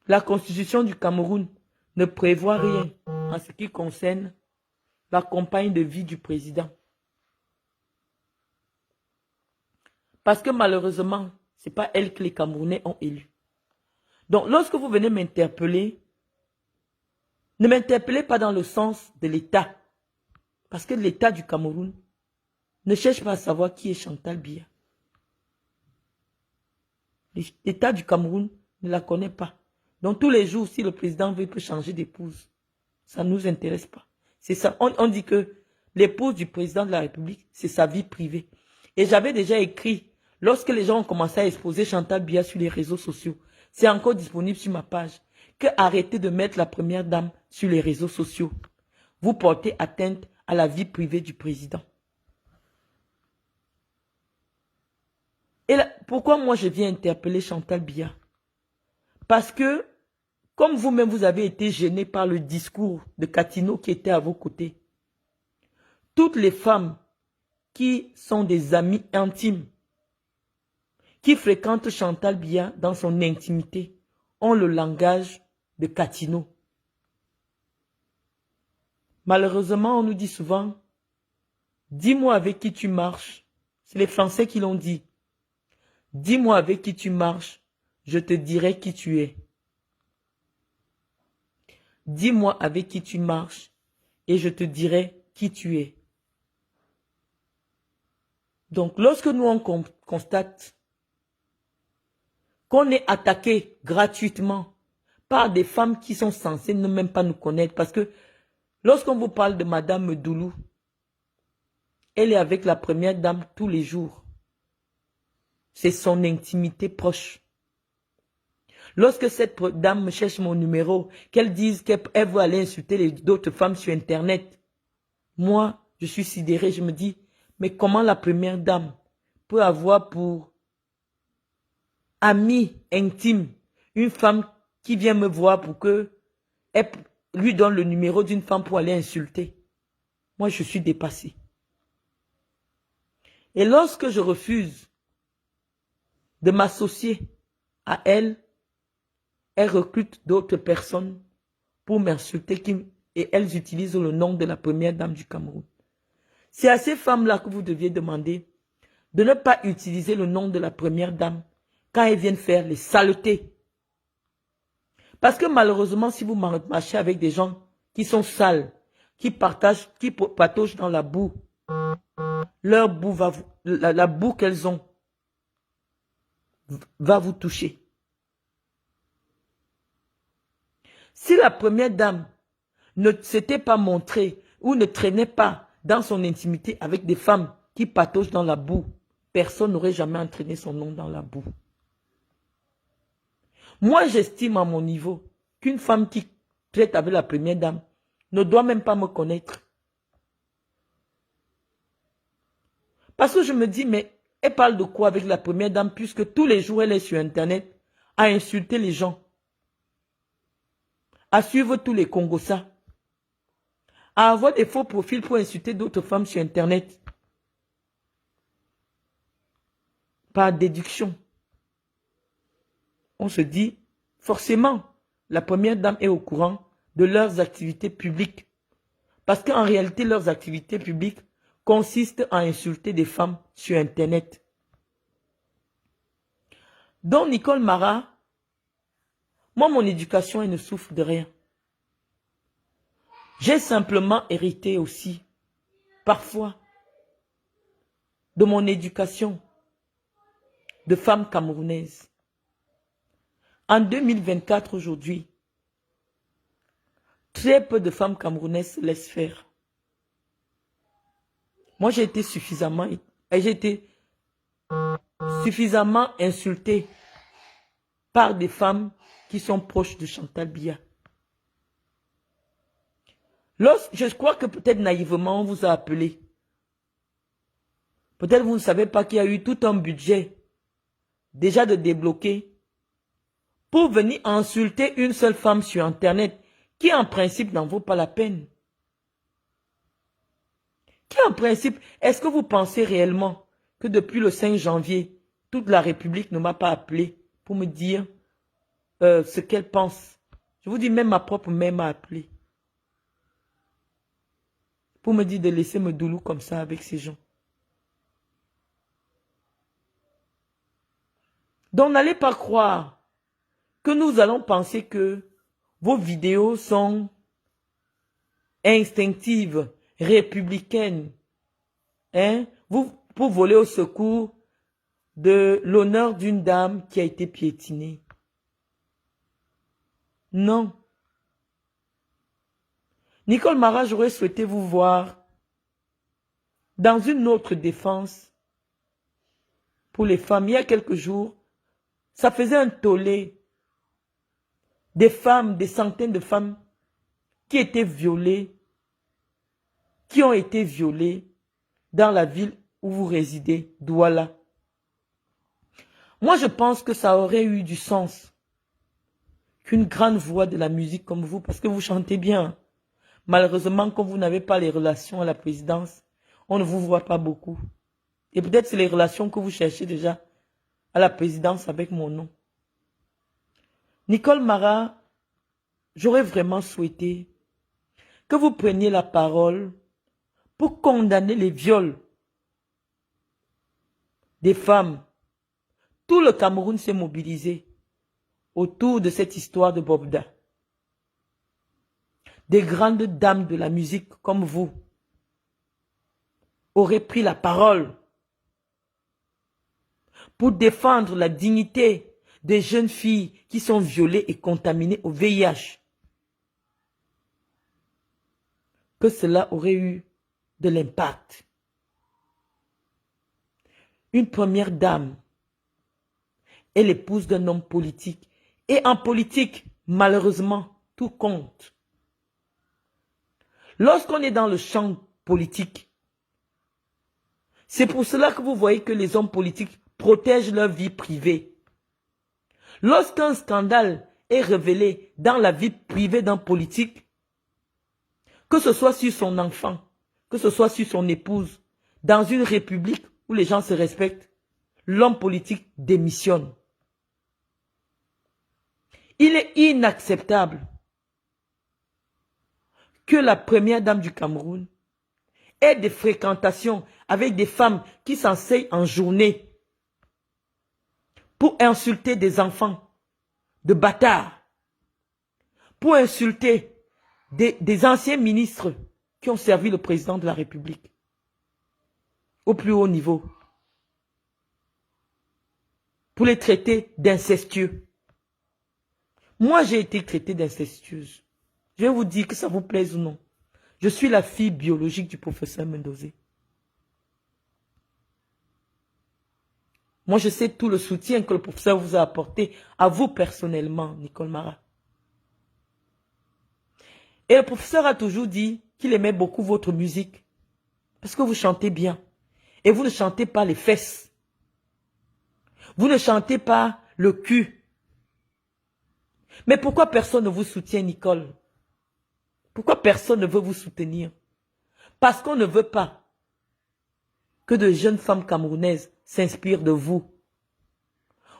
[SPEAKER 1] La constitution du Cameroun ne prévoit rien en ce qui concerne la compagne de vie du président. Parce que malheureusement, ce n'est pas elle que les Camerounais ont élue. Donc, lorsque vous venez m'interpeller, ne m'interpellez pas dans le sens de l'État. Parce que l'État du Cameroun ne cherche pas à savoir qui est Chantal Biya. L'État du Cameroun ne la connaît pas. Donc, tous les jours, si le président veut, il peut changer d'épouse. Ça ne nous intéresse pas. C'est ça. On dit que l'épouse du président de la République, c'est sa vie privée. Et j'avais déjà écrit, lorsque les gens ont commencé à exposer Chantal Biya sur les réseaux sociaux, c'est encore disponible sur ma page, que arrêtez de mettre la première dame sur les réseaux sociaux. Vous portez atteinte à la vie privée du président. Et là, pourquoi moi je viens interpeller Chantal Biya? Parce que, comme vous-même vous avez été gêné par le discours de Katino qui était à vos côtés, toutes les femmes qui sont des amies intimes, qui fréquentent Chantal Biya dans son intimité, ont le langage de Katino. Malheureusement, on nous dit souvent, dis-moi avec qui tu marches. C'est les Français qui l'ont dit. Dis-moi avec qui tu marches, je te dirai qui tu es. Dis-moi avec qui tu marches et je te dirai qui tu es. Donc, lorsque nous on constate qu'on est attaqué gratuitement par des femmes qui sont censées ne même pas nous connaître, parce que lorsqu'on vous parle de Madame Doulou, elle est avec la première dame tous les jours. C'est son intimité proche. Lorsque cette dame me cherche mon numéro, qu'elle dise qu'elle veut aller insulter d'autres femmes sur Internet, moi, je suis sidéré, je me dis, mais comment la première dame peut avoir pour amie intime une femme qui vient me voir pour que elle lui donne le numéro d'une femme pour aller insulter? Moi, je suis dépassé. Et lorsque je refuse de m'associer à elle, elle recrute d'autres personnes pour m'insulter et elles utilisent le nom de la première dame du Cameroun. C'est à ces femmes-là que vous deviez demander de ne pas utiliser le nom de la première dame quand elles viennent faire les saletés. Parce que malheureusement, si vous marchez avec des gens qui sont sales, qui patauchent dans la boue, leur boue la boue qu'elles ont va vous toucher. Si la première dame ne s'était pas montrée ou ne traînait pas dans son intimité avec des femmes qui patauchent dans la boue, personne n'aurait jamais entraîné son nom dans la boue. Moi, j'estime à mon niveau qu'une femme qui traite avec la première dame ne doit même pas me connaître. Parce que je me dis, mais elle parle de quoi avec la première dame puisque tous les jours elle est sur Internet à insulter les gens, à suivre tous les Congossas, à avoir des faux profils pour insulter d'autres femmes sur Internet. Par déduction, on se dit, forcément, la première dame est au courant de leurs activités publiques. Parce qu'en réalité, leurs activités publiques consistent à insulter des femmes sur Internet. Donc, Nicole Mara, moi, mon éducation, elle ne souffre de rien. J'ai simplement hérité aussi, parfois, de mon éducation de femme camerounaise. En 2024, aujourd'hui, très peu de femmes camerounaises se laissent faire. Moi, j'ai été suffisamment insultée par des femmes qui sont proches de Chantal Biya. Je crois que peut-être naïvement, on vous a appelé. Peut-être vous ne savez pas qu'il y a eu tout un budget déjà de débloquer pour venir insulter une seule femme sur Internet qui en principe n'en vaut pas la peine. Qui en principe, est-ce que vous pensez réellement que depuis le 5 janvier, toute la République ne m'a pas appelé pour me dire ce qu'elle pense? Je vous dis, même ma propre mère m'a appelé pour me dire de laisser me doulou comme ça avec ces gens. Donc n'allez pas croire que nous allons penser que vos vidéos sont instinctives, républicaines, hein, pour voler au secours de l'honneur d'une dame qui a été piétinée. Non. Nicole Mara, j'aurais souhaité vous voir dans une autre défense pour les femmes. Il y a quelques jours, ça faisait un tollé. Des femmes, des centaines de femmes qui étaient violées, qui ont été violées dans la ville où vous résidez, Douala. Moi, je pense que ça aurait eu du sens qu'une grande voix de la musique comme vous, parce que vous chantez bien. Malheureusement, comme vous n'avez pas les relations à la présidence, on ne vous voit pas beaucoup. Et peut-être c'est les relations que vous cherchez déjà à la présidence avec mon nom. Nicole Mara, j'aurais vraiment souhaité que vous preniez la parole pour condamner les viols des femmes. Tout le Cameroun s'est mobilisé autour de cette histoire de Bobda. Des grandes dames de la musique comme vous auraient pris la parole pour défendre la dignité des jeunes filles qui sont violées et contaminées au VIH. Que cela aurait eu de l'impact. Une première dame est l'épouse d'un homme politique. Et en politique, malheureusement, tout compte. Lorsqu'on est dans le champ politique, c'est pour cela que vous voyez que les hommes politiques protègent leur vie privée. Lorsqu'un scandale est révélé dans la vie privée d'un politique, que ce soit sur son enfant, que ce soit sur son épouse, dans une république où les gens se respectent, l'homme politique démissionne. Il est inacceptable que la première dame du Cameroun ait des fréquentations avec des femmes qui s'enseignent en journée pour insulter des enfants de bâtards, pour insulter des anciens ministres qui ont servi le président de la République au plus haut niveau, pour les traiter d'incestueux. Moi, j'ai été traitée d'incestueuse. Je vais vous dire que ça vous plaise ou non. Je suis la fille biologique du professeur Mendozé. Moi, je sais tout le soutien que le professeur vous a apporté, à vous personnellement, Nicole Mara. Et le professeur a toujours dit qu'il aimait beaucoup votre musique. Parce que vous chantez bien. Et vous ne chantez pas les fesses. Vous ne chantez pas le cul. Mais pourquoi personne ne vous soutient, Nicole? Pourquoi personne ne veut vous soutenir? Parce qu'on ne veut pas que de jeunes femmes camerounaises s'inspirent de vous.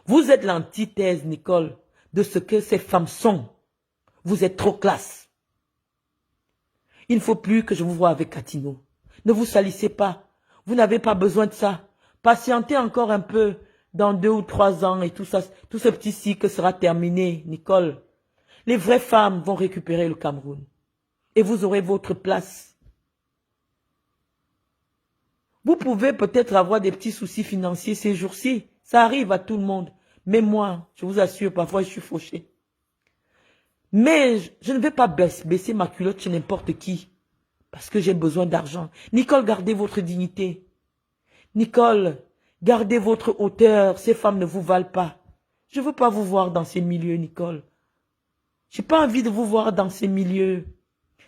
[SPEAKER 1] Vous êtes l'antithèse, Nicole, de ce que ces femmes sont. Vous êtes trop classe. Il ne faut plus que je vous voie avec Catino. Ne vous salissez pas. Vous n'avez pas besoin de ça. Patientez encore un peu. Dans 2 ou 3 ans et tout ça, tout ce petit cycle sera terminé, Nicole. Les vraies femmes vont récupérer le Cameroun. Et vous aurez votre place. Vous pouvez peut-être avoir des petits soucis financiers ces jours-ci. Ça arrive à tout le monde. Mais moi, je vous assure, parfois je suis fauché. Mais je ne vais pas baisser ma culotte chez n'importe qui. Parce que j'ai besoin d'argent. Nicole, gardez votre dignité. Nicole, gardez votre hauteur. Ces femmes ne vous valent pas. Je ne veux pas vous voir dans ces milieux, Nicole. Je n'ai pas envie de vous voir dans ces milieux.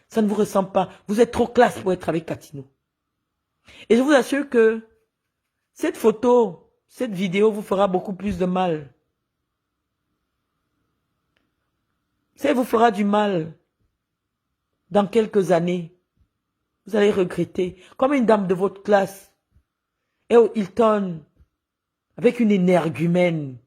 [SPEAKER 1] Ça ne vous ressemble pas. Vous êtes trop classe pour être avec Catino. Et je vous assure que cette photo, cette vidéo vous fera beaucoup plus de mal. Ça vous fera du mal. Dans quelques années, vous allez regretter. Comme une dame de votre classe. Et au Hilton, avec une énergumène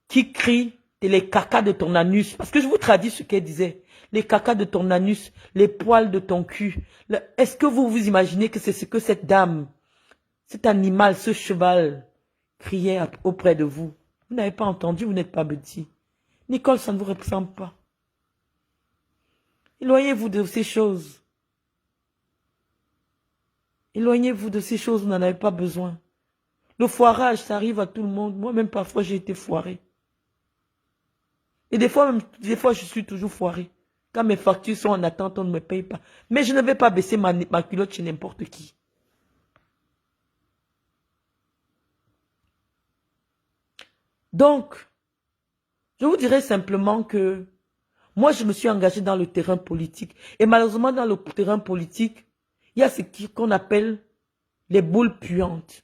[SPEAKER 1] qui crie les cacas de ton anus. Parce que je vous traduis ce qu'elle disait. Les cacas de ton anus, les poils de ton cul. Est-ce que vous vous imaginez que c'est ce que cette dame, cet animal, ce cheval criait auprès de vous? Vous n'avez pas entendu, vous n'êtes pas petit. Nicole, ça ne vous représente pas. Éloignez-vous de ces choses. Éloignez-vous de ces choses, vous n'en avez pas besoin. Le foirage, ça arrive à tout le monde. Moi-même, parfois, j'ai été foiré. Et des fois, je suis toujours foiré. Quand mes factures sont en attente, on ne me paye pas. Mais je ne vais pas baisser ma culotte chez n'importe qui. Donc, je vous dirais simplement que moi, je me suis engagé dans le terrain politique. Et malheureusement, dans le terrain politique, il y a ce qu'on appelle les boules puantes.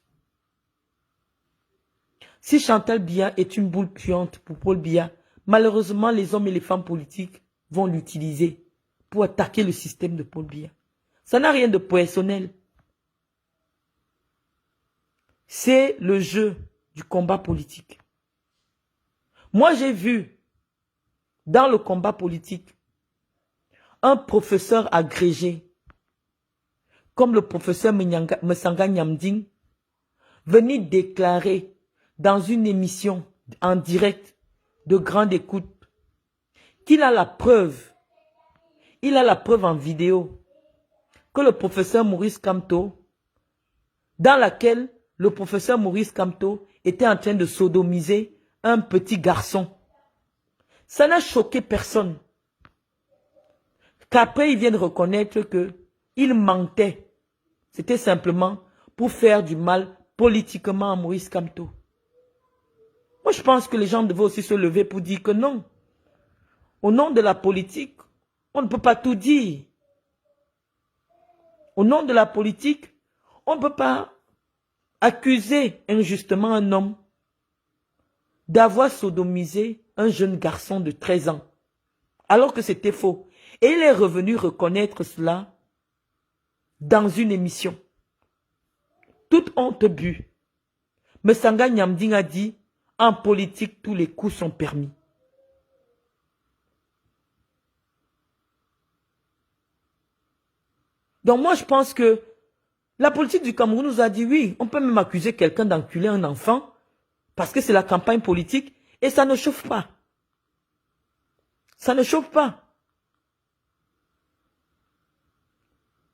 [SPEAKER 1] Si Chantal Biya est une boule puante pour Paul Biya, malheureusement, les hommes et les femmes politiques vont l'utiliser pour attaquer le système de Paul Biya. Ça n'a rien de personnel. C'est le jeu du combat politique. Moi, j'ai vu dans le combat politique un professeur agrégé, comme le professeur Messanga Nyamding, venir déclarer dans une émission en direct de grande écoute qu'il a la preuve, en vidéo, que le professeur Maurice Kamto, dans laquelle le professeur Maurice Kamto était en train de sodomiser un petit garçon. Ça n'a choqué personne. Qu'après, ils viennent reconnaître qu'il mentait. C'était simplement pour faire du mal politiquement à Maurice Kamto. Moi, je pense que les gens devaient aussi se lever pour dire que non. Au nom de la politique, on ne peut pas tout dire. Au nom de la politique, on ne peut pas accuser injustement un homme d'avoir sodomisé un jeune garçon de 13 ans. Alors que c'était faux. Et il est revenu reconnaître cela dans une émission. Toute honte but. Messanga Nyamding a dit, en politique, tous les coups sont permis. Donc moi, je pense que la politique du Cameroun nous a dit, oui, on peut même accuser quelqu'un d'enculer un enfant parce que c'est la campagne politique et ça ne chauffe pas. Ça ne chauffe pas.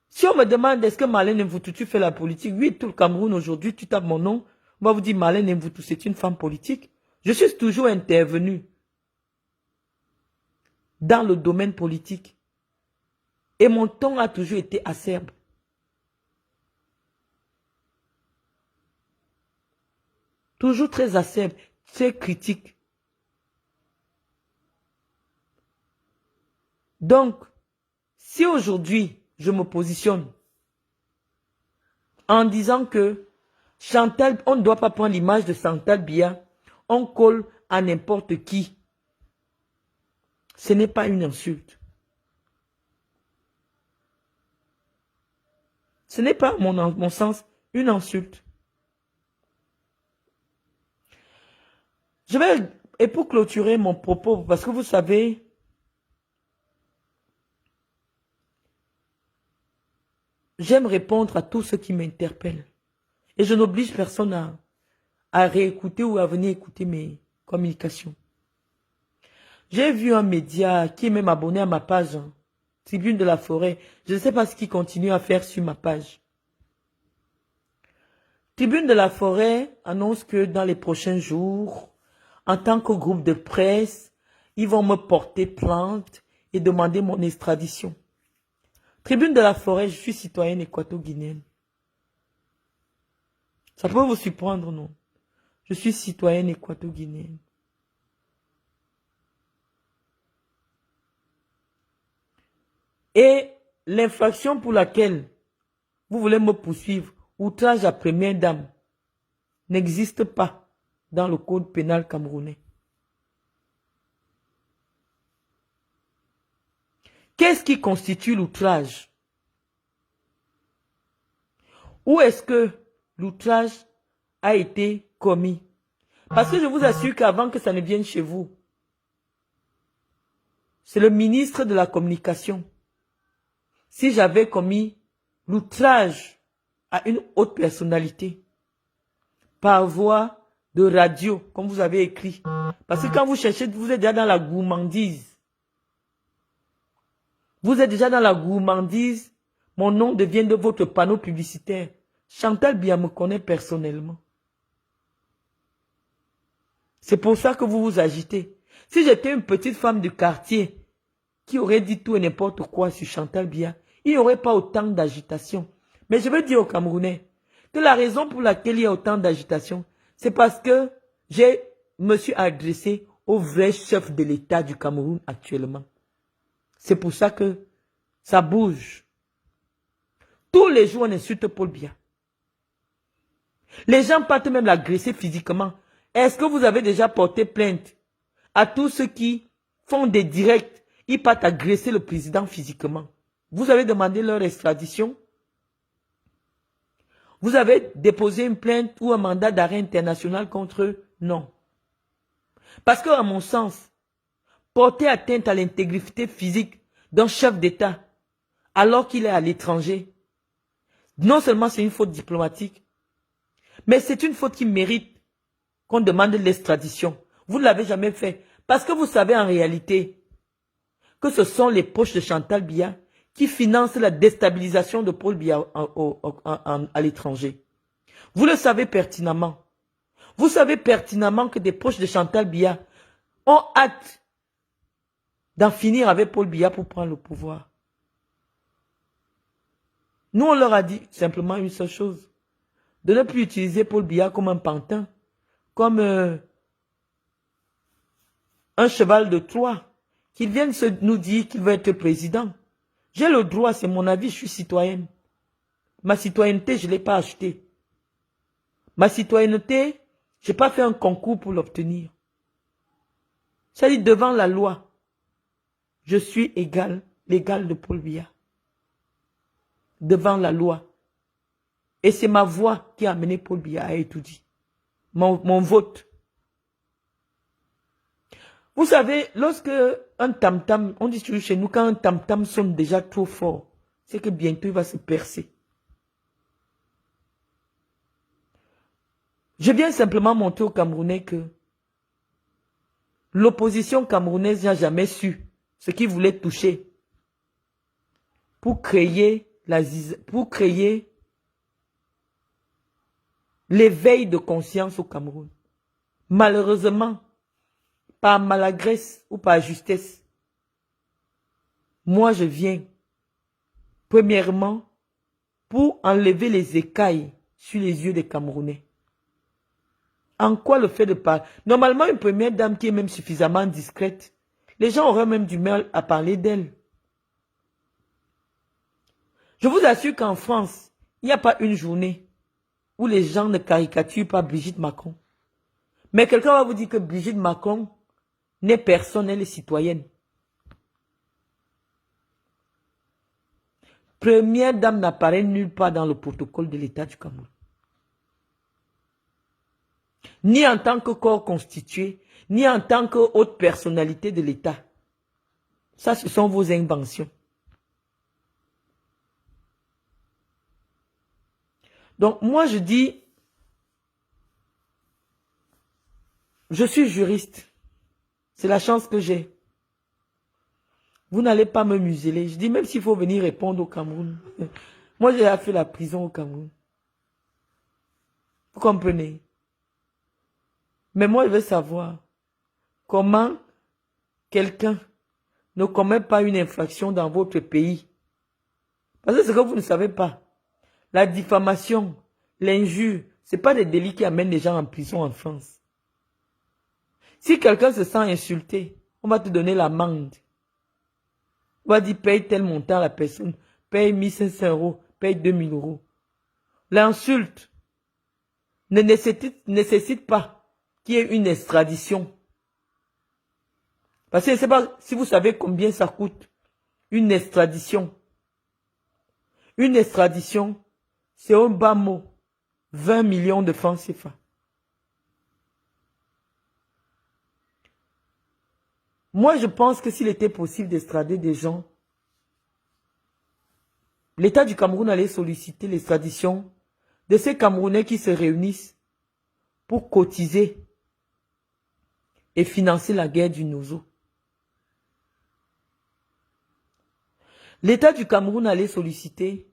[SPEAKER 1] Si on me demande, est-ce que Marlène Mvoutou, tu fais la politique? Oui, tout le Cameroun aujourd'hui, tu tapes mon nom, on va vous dire Marlène Mvoutou, c'est une femme politique. Je suis toujours intervenu dans le domaine politique. Et mon ton a toujours été acerbe. Toujours très acerbe, très critique. Donc, si aujourd'hui, je me positionne en disant que Chantal, on ne doit pas prendre l'image de Chantal Biya, on colle à n'importe qui. Ce n'est pas une insulte. Ce n'est pas, à mon sens, une insulte. Je vais, et pour clôturer mon propos, parce que vous savez, j'aime répondre à tous ceux qui m'interpellent. Et je n'oblige personne à réécouter ou à venir écouter mes communications. J'ai vu un média qui est même abonné à ma page, hein, Tribune de la Forêt. Je ne sais pas ce qu'il continue à faire sur ma page. Tribune de la Forêt annonce que dans les prochains jours, en tant que groupe de presse, ils vont me porter plainte et demander mon extradition. Tribune de la Forêt, je suis citoyenne équato-guinéenne. Ça peut vous surprendre, non? Je suis citoyenne équato-guinéenne. Et l'infraction pour laquelle vous voulez me poursuivre, outrage à première dame, n'existe pas dans le code pénal camerounais. Qu'est-ce qui constitue l'outrage? Où est-ce que l'outrage a été commis? Parce que je vous assure qu'avant que ça ne vienne chez vous, c'est le ministre de la Communication. Si j'avais commis l'outrage à une haute personnalité par voie de radio, comme vous avez écrit. Parce que quand vous cherchez, vous êtes déjà dans la gourmandise. Vous êtes déjà dans la gourmandise. Mon nom devient de votre panneau publicitaire. Chantal Biya me connaît personnellement. C'est pour ça que vous vous agitez. Si j'étais une petite femme du quartier qui aurait dit tout et n'importe quoi sur Chantal Biya, il n'y aurait pas autant d'agitation. Mais je veux dire aux Camerounais que la raison pour laquelle il y a autant d'agitation, c'est parce que je me suis adressé au vrai chef de l'État du Cameroun actuellement. C'est pour ça que ça bouge. Tous les jours, on insulte Paul Biya. Les gens partent même l'agresser physiquement. Est-ce que vous avez déjà porté plainte à tous ceux qui font des directs? Ils partent agresser le président physiquement. Vous avez demandé leur extradition? Vous avez déposé une plainte ou un mandat d'arrêt international contre eux? Non. Parce que, à mon sens, porter atteinte à l'intégrité physique d'un chef d'État alors qu'il est à l'étranger, non seulement c'est une faute diplomatique, mais c'est une faute qui mérite qu'on demande l'extradition. Vous ne l'avez jamais fait. Parce que vous savez en réalité que ce sont les poches de Chantal Biya qui financent la déstabilisation de Paul Biya à l'étranger. Vous le savez pertinemment. Vous savez pertinemment que des poches de Chantal Biya ont hâte d'en finir avec Paul Biya pour prendre le pouvoir. Nous, on leur a dit simplement une seule chose. De ne plus utiliser Paul Biya comme un pantin, comme un cheval de Troie, qu'il vienne nous dire qu'il veut être président. J'ai le droit, c'est mon avis, je suis citoyenne. Ma citoyenneté, je ne l'ai pas achetée. Ma citoyenneté, je n'ai pas fait un concours pour l'obtenir. C'est-à-dire, devant la loi, je suis l'égal de Paul Biya. Devant la loi. Et c'est ma voix qui a amené Paul Biya à étudier. Mon vote. Vous savez, lorsque un tam-tam, on dit toujours chez nous, quand un tam-tam sonne déjà trop fort, c'est que bientôt il va se percer. Je viens simplement montrer aux Camerounais que l'opposition camerounaise n'a jamais su ce qu'il voulait toucher pour créer l'éveil de conscience au Cameroun. Malheureusement, par maladresse ou par justesse, moi je viens, premièrement, pour enlever les écailles sur les yeux des Camerounais. En quoi le fait de parler? Normalement, une première dame qui est même suffisamment discrète, les gens auraient même du mal à parler d'elle. Je vous assure qu'en France, il n'y a pas une journée où les gens ne caricaturent pas Brigitte Macron. Mais quelqu'un va vous dire que Brigitte Macron n'est personne, elle est citoyenne. Première dame n'apparaît nulle part dans le protocole de l'État du Cameroun. Ni en tant que corps constitué, ni en tant que haute personnalité de l'État. Ça, ce sont vos inventions. Donc, moi, je dis, je suis juriste. C'est la chance que j'ai. Vous n'allez pas me museler. Je dis, même s'il faut venir répondre au Cameroun. Moi, j'ai fait la prison au Cameroun. Vous comprenez? Mais moi, je veux savoir comment quelqu'un ne commet pas une infraction dans votre pays. Parce que ce que vous ne savez pas, la diffamation, l'injure, ce n'est pas des délits qui amènent les gens en prison en France. Si quelqu'un se sent insulté, on va te donner l'amende. On va dire paye tel montant à la personne, paye 1500 €, paye 2000 €. L'insulte ne nécessite pas qu'il y ait une extradition. Parce que je ne sais pas si vous savez combien ça coûte une extradition. Une extradition, c'est un bas mot. 20 millions de francs CFA. Moi, je pense que s'il était possible d'extrader des gens, l'État du Cameroun allait solliciter l'extradition de ces Camerounais qui se réunissent pour cotiser et financer la guerre du Nozo. L'État du Cameroun allait solliciter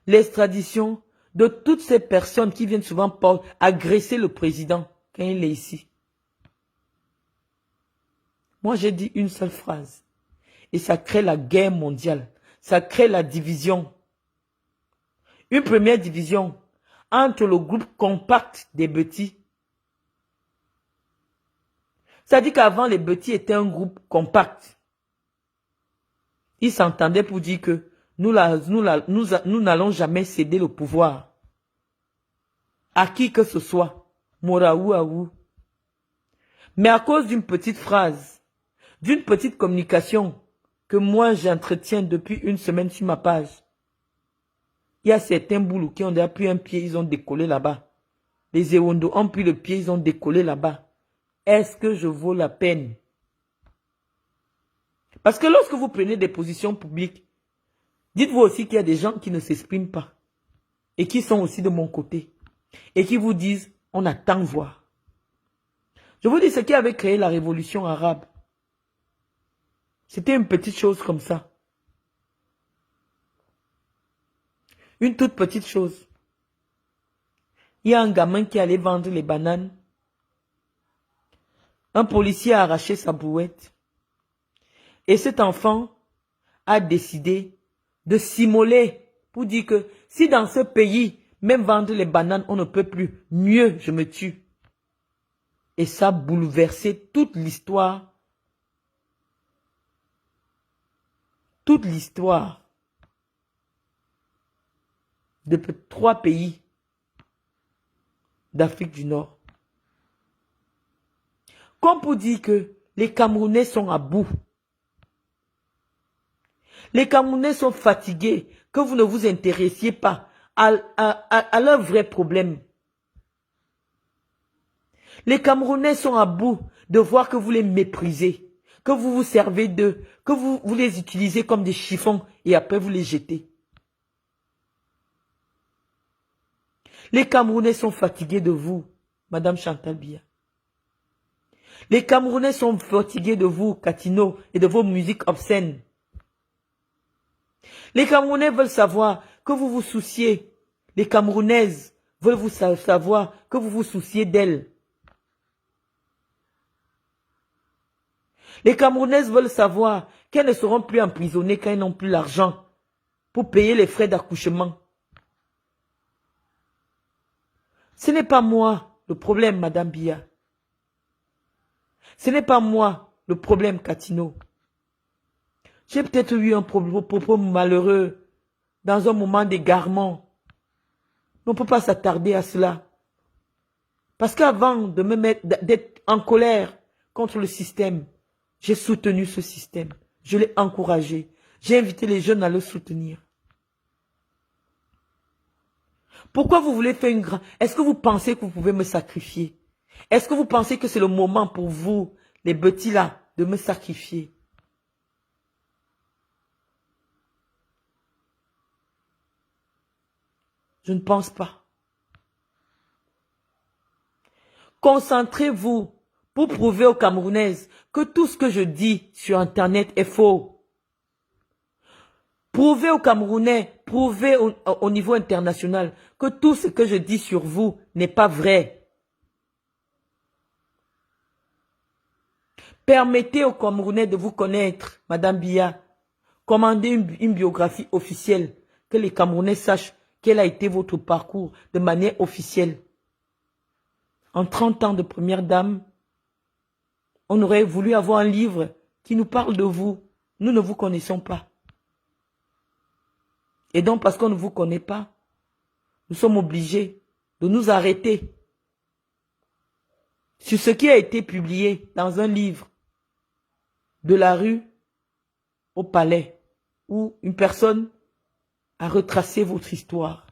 [SPEAKER 1] l'extradition de toutes ces personnes qui viennent souvent agresser le président quand il est ici. Moi, j'ai dit une seule phrase. Et ça crée la guerre mondiale. Ça crée la division. Une première division entre le groupe compact des Betty. Ça dit qu'avant, les Betty étaient un groupe compact. Ils s'entendaient pour dire que nous n'allons jamais céder le pouvoir à qui que ce soit, Moraouaou. Mais à cause d'une petite phrase, d'une petite communication que moi j'entretiens depuis une semaine sur ma page, il y a certains boulous qui ont déjà pris un pied, ils ont décollé là-bas. Les Ewondo ont pris le pied, ils ont décollé là-bas. Est-ce que je vaux la peine? Parce que lorsque vous prenez des positions publiques, dites-vous aussi qu'il y a des gens qui ne s'expriment pas et qui sont aussi de mon côté et qui vous disent, on attend voir. Je vous dis ce qui avait créé la révolution arabe. C'était une petite chose comme ça. Une toute petite chose. Il y a un gamin qui allait vendre les bananes. Un policier a arraché sa brouette. Et cet enfant a décidé de s'immoler pour dire que si dans ce pays, même vendre les bananes, on ne peut plus, mieux je me tue. Et ça a bouleversé toute l'histoire. Toute l'histoire de 3 pays d'Afrique du Nord. Comme pour dire que les Camerounais sont à bout. Les Camerounais sont fatigués que vous ne vous intéressiez pas à leurs vrais problèmes. Les Camerounais sont à bout de voir que vous les méprisez, que vous vous servez d'eux, que vous les utilisez comme des chiffons et après vous les jetez. Les Camerounais sont fatigués de vous, Madame Chantal Biya. Les Camerounais sont fatigués de vous, Katino, et de vos musiques obscènes. Les Camerounais veulent savoir que vous vous souciez. Les Camerounaises veulent vous savoir que vous vous souciez d'elles. Les Camerounaises veulent savoir qu'elles ne seront plus emprisonnées quand elles n'ont plus l'argent pour payer les frais d'accouchement. Ce n'est pas moi le problème, Madame Biya. Ce n'est pas moi le problème, Katino. J'ai peut-être eu un propos malheureux dans un moment d'égarement. On ne peut pas s'attarder à cela. Parce qu'avant de me mettre, d'être en colère contre le système, j'ai soutenu ce système. Je l'ai encouragé. J'ai invité les jeunes à le soutenir. Pourquoi vous voulez faire une grande... Est-ce que vous pensez que vous pouvez me sacrifier? Est-ce que vous pensez que c'est le moment pour vous, les petits là, de me sacrifier? Je ne pense pas. Concentrez-vous pour prouver aux Camerounaises que tout ce que je dis sur Internet est faux. Prouvez aux Camerounais, prouvez au niveau international que tout ce que je dis sur vous n'est pas vrai. Permettez aux Camerounais de vous connaître, Madame Biya. Commandez une biographie officielle, que les Camerounais sachent quel a été votre parcours de manière officielle. En 30 ans de première dame, on aurait voulu avoir un livre qui nous parle de vous. Nous ne vous connaissons pas. Et donc, parce qu'on ne vous connaît pas, nous sommes obligés de nous arrêter sur ce qui a été publié dans un livre de la rue au palais, où une personne a retracé votre histoire.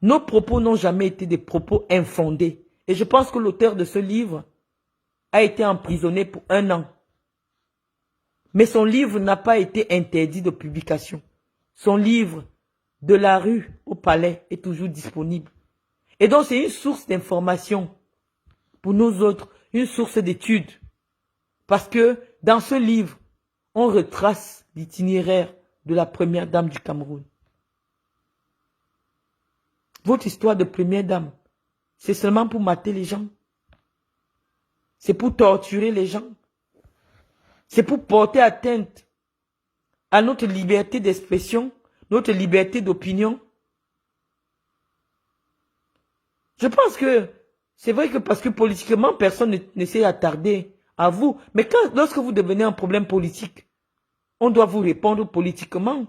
[SPEAKER 1] Nos propos n'ont jamais été des propos infondés. Et je pense que l'auteur de ce livre a été emprisonné pour 1 an. Mais son livre n'a pas été interdit de publication. Son livre, de la rue au palais, est toujours disponible. Et donc, c'est une source d'information pour nous autres, une source d'études. Parce que dans ce livre, on retrace l'itinéraire de la première dame du Cameroun. Votre histoire de première dame, c'est seulement pour mater les gens. C'est pour torturer les gens. C'est pour porter atteinte à notre liberté d'expression, notre liberté d'opinion. Je pense que c'est vrai que parce que politiquement, personne ne s'est attardé à vous. Mais lorsque vous devenez un problème politique, on doit vous répondre politiquement.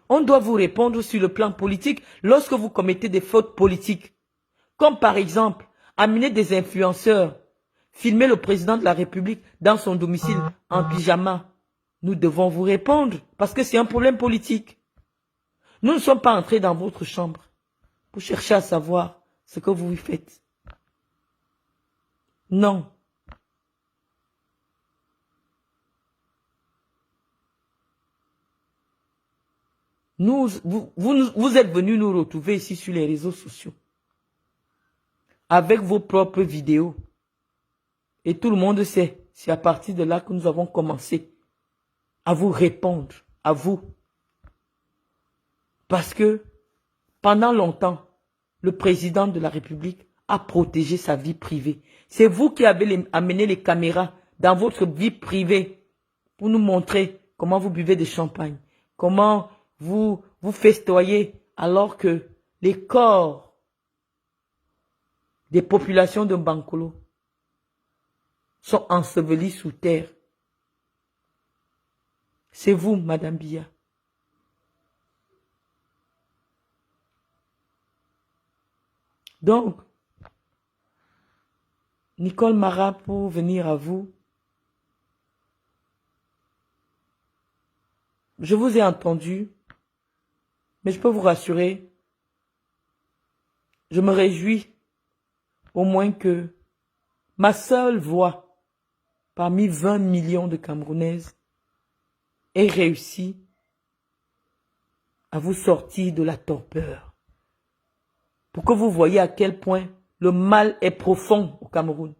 [SPEAKER 1] On doit vous répondre sur le plan politique lorsque vous commettez des fautes politiques. Comme par exemple, amener des influenceurs, filmer le président de la République dans son domicile en pyjama. Nous devons vous répondre parce que c'est un problème politique. Nous ne sommes pas entrés dans votre chambre pour chercher à savoir ce que vous y faites. Non. Vous êtes venus nous retrouver ici sur les réseaux sociaux. Avec vos propres vidéos. Et tout le monde sait, c'est à partir de là que nous avons commencé à vous répondre, à vous. Parce que pendant longtemps, le président de la République a protégé sa vie privée. C'est vous qui avez amené les caméras dans votre vie privée pour nous montrer comment vous buvez des champagnes, comment vous festoyez alors que les corps des populations de Bankolo sont ensevelis sous terre. C'est vous, Madame Biya. Donc, Nicole Mara, pour venir à vous, je vous ai entendu, mais je peux vous rassurer, je me réjouis au moins que ma seule voix parmi 20 millions de Camerounaises ait réussi à vous sortir de la torpeur. Pour que vous voyez à quel point le mal est profond au Cameroun.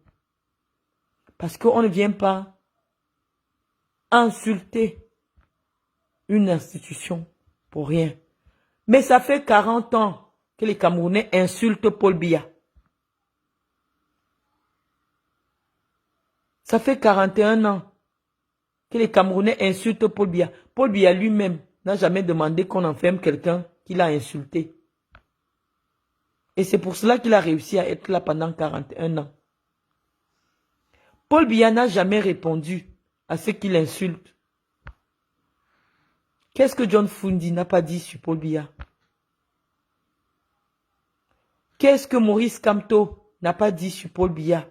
[SPEAKER 1] Parce qu'on ne vient pas insulter une institution pour rien. Mais ça fait 40 ans que les Camerounais insultent Paul Biya. Ça fait 41 ans que les Camerounais insultent Paul Biya. Paul Biya lui-même n'a jamais demandé qu'on enferme quelqu'un qu'il a insulté. Et c'est pour cela qu'il a réussi à être là pendant 41 ans. Paul Biya n'a jamais répondu à ce qu'il insulte. Qu'est-ce que John Fundi n'a pas dit sur Paul Biya? Qu'est-ce que Maurice Kamto n'a pas dit sur Paul Biya?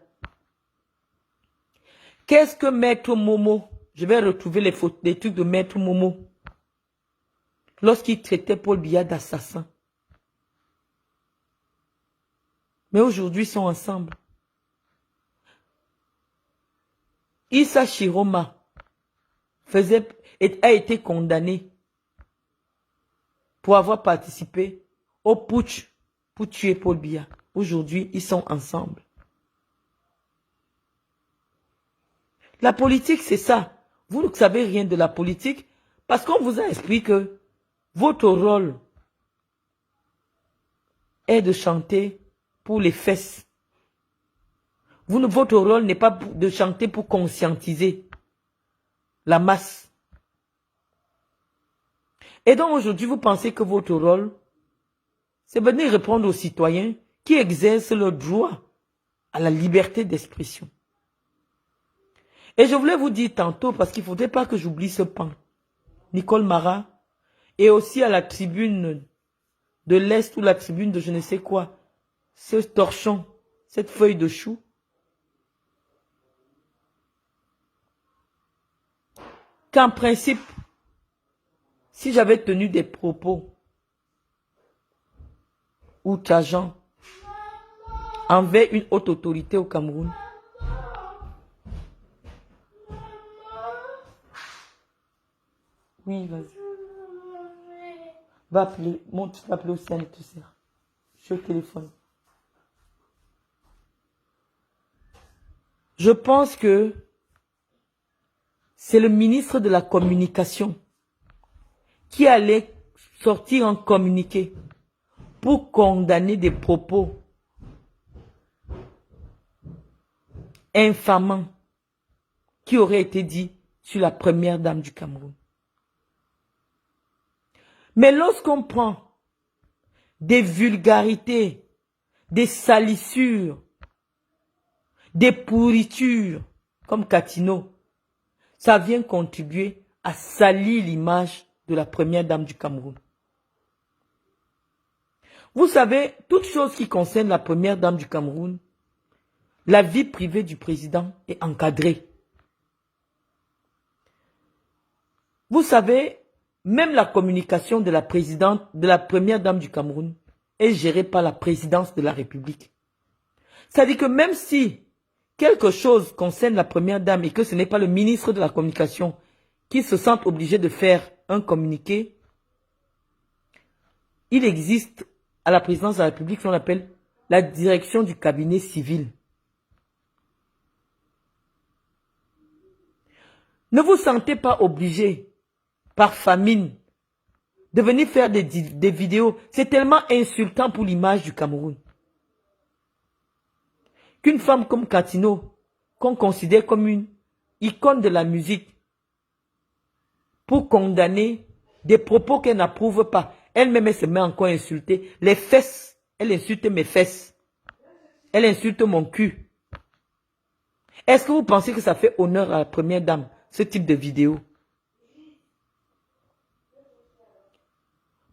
[SPEAKER 1] Qu'est-ce que Maître Momo, je vais retrouver les trucs de Maître Momo, lorsqu'il traitait Paul Biya d'assassin. Mais aujourd'hui, ils sont ensemble. Issa Chiroma a été condamné pour avoir participé au putsch pour tuer Paul Biya. Aujourd'hui, ils sont ensemble. La politique, c'est ça. Vous ne savez rien de la politique parce qu'on vous a expliqué que votre rôle est de chanter pour les fesses. Votre rôle n'est pas de chanter pour conscientiser la masse. Et donc aujourd'hui, vous pensez que votre rôle, c'est venir répondre aux citoyens qui exercent leur droit à la liberté d'expression. Et je voulais vous dire tantôt, parce qu'il ne faudrait pas que j'oublie ce pan, Nicole Mara, et aussi à la tribune de l'Est ou la tribune de je ne sais quoi, ce torchon, cette feuille de chou, qu'en principe, si j'avais tenu des propos outrageants envers une haute autorité au Cameroun, oui, vas-y. Va appeler, monte, tu vas appeler Océane et tout ça. Je suis au téléphone. Je pense que c'est le ministre de la Communication qui allait sortir un communiqué pour condamner des propos infamants qui auraient été dits sur la première dame du Cameroun. Mais lorsqu'on prend des vulgarités, des salissures, des pourritures, comme Katino, ça vient contribuer à salir l'image de la première dame du Cameroun. Vous savez, toute chose qui concerne la première dame du Cameroun, la vie privée du président est encadrée. Vous savez, même la communication de la présidente, de la première dame du Cameroun, est gérée par la présidence de la République. C'est-à-dire que même si quelque chose concerne la première dame et que ce n'est pas le ministre de la Communication qui se sent obligé de faire un communiqué, il existe à la présidence de la République ce qu'on appelle la direction du cabinet civil. Ne vous sentez pas obligé, par famine, de venir faire des vidéos. C'est tellement insultant pour l'image du Cameroun. Qu'une femme comme Katino, qu'on considère comme une icône de la musique, pour condamner des propos qu'elle n'approuve pas. Elle-même, elle se met encore à insulter. Les fesses, elle insulte mes fesses. Elle insulte mon cul. Est-ce que vous pensez que ça fait honneur à la première dame, ce type de vidéo?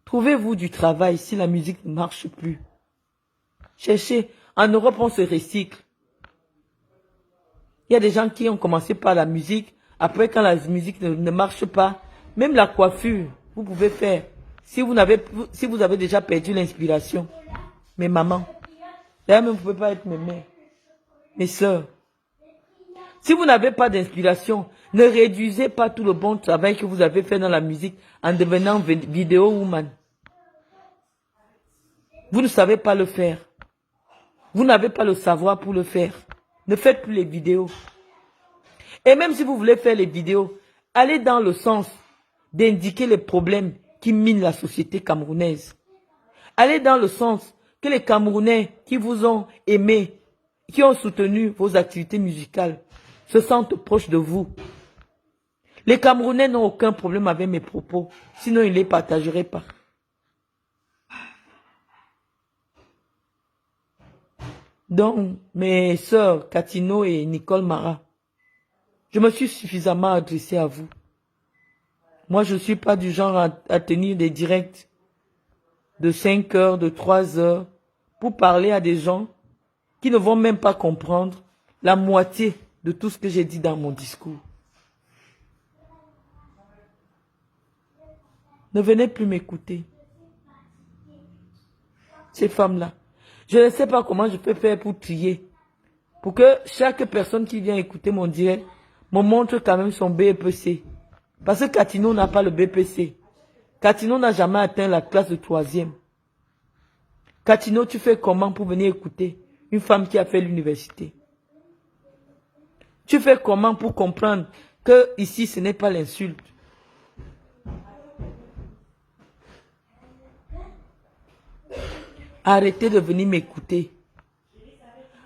[SPEAKER 1] Trouvez-vous du travail si la musique ne marche plus. Cherchez. En Europe, on se recycle. Il y a des gens qui ont commencé par la musique. Après, quand la musique ne marche pas, même la coiffure, vous pouvez faire. Si vous avez déjà perdu l'inspiration, mes mamans, d'ailleurs, même vous ne pouvez pas être mes mères, mes soeurs. Si vous n'avez pas d'inspiration, ne réduisez pas tout le bon travail que vous avez fait dans la musique en devenant vidéo woman. Vous ne savez pas le faire. Vous n'avez pas le savoir pour le faire. Ne faites plus les vidéos. Et même si vous voulez faire les vidéos, allez dans le sens d'indiquer les problèmes qui minent la société camerounaise. Allez dans le sens que les Camerounais qui vous ont aimé, qui ont soutenu vos activités musicales, se sentent proches de vous. Les Camerounais n'ont aucun problème avec mes propos, sinon ils ne les partageraient pas. Donc, mes sœurs Katino et Nicole Mara, je me suis suffisamment adressée à vous. Moi, je ne suis pas du genre à tenir des directs de 5 heures, de 3 heures, pour parler à des gens qui ne vont même pas comprendre la moitié de tout ce que j'ai dit dans mon discours. Ne venez plus m'écouter. Ces femmes-là. Je ne sais pas comment je peux faire pour trier. Pour que chaque personne qui vient écouter mon direct me montre quand même son BPC. Parce que Katino n'a pas le BPC. Katino n'a jamais atteint la classe de 3e. Katino, tu fais comment pour venir écouter une femme qui a fait l'université? Tu fais comment pour comprendre que ici ce n'est pas l'insulte? Arrêtez de venir m'écouter.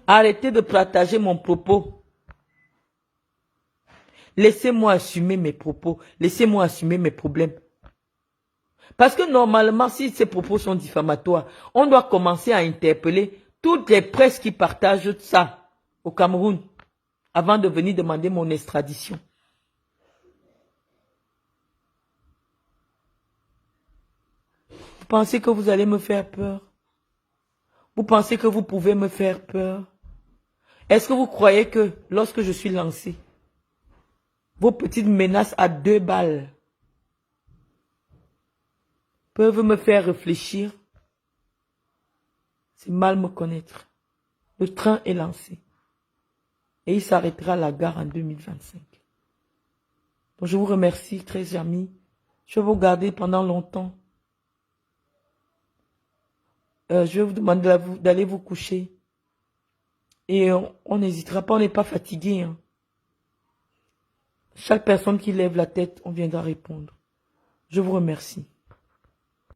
[SPEAKER 1] Arrêtez de partager mon propos. Laissez-moi assumer mes propos. Laissez-moi assumer mes problèmes. Parce que normalement, si ces propos sont diffamatoires, on doit commencer à interpeller toutes les presses qui partagent ça au Cameroun avant de venir demander mon extradition. Vous pensez que vous allez me faire peur? Vous pensez que vous pouvez me faire peur? Est-ce que vous croyez que lorsque je suis lancé, vos petites menaces à 2 balles peuvent me faire réfléchir? C'est mal me connaître. Le train est lancé. Et il s'arrêtera à la gare en 2025. Donc je vous remercie, très amis. Je vais vous garder pendant longtemps. Je vais vous demander d'aller vous coucher. Et on n'hésitera pas, on n'est pas fatigué. Hein. Chaque personne qui lève la tête, on viendra répondre. Je vous remercie.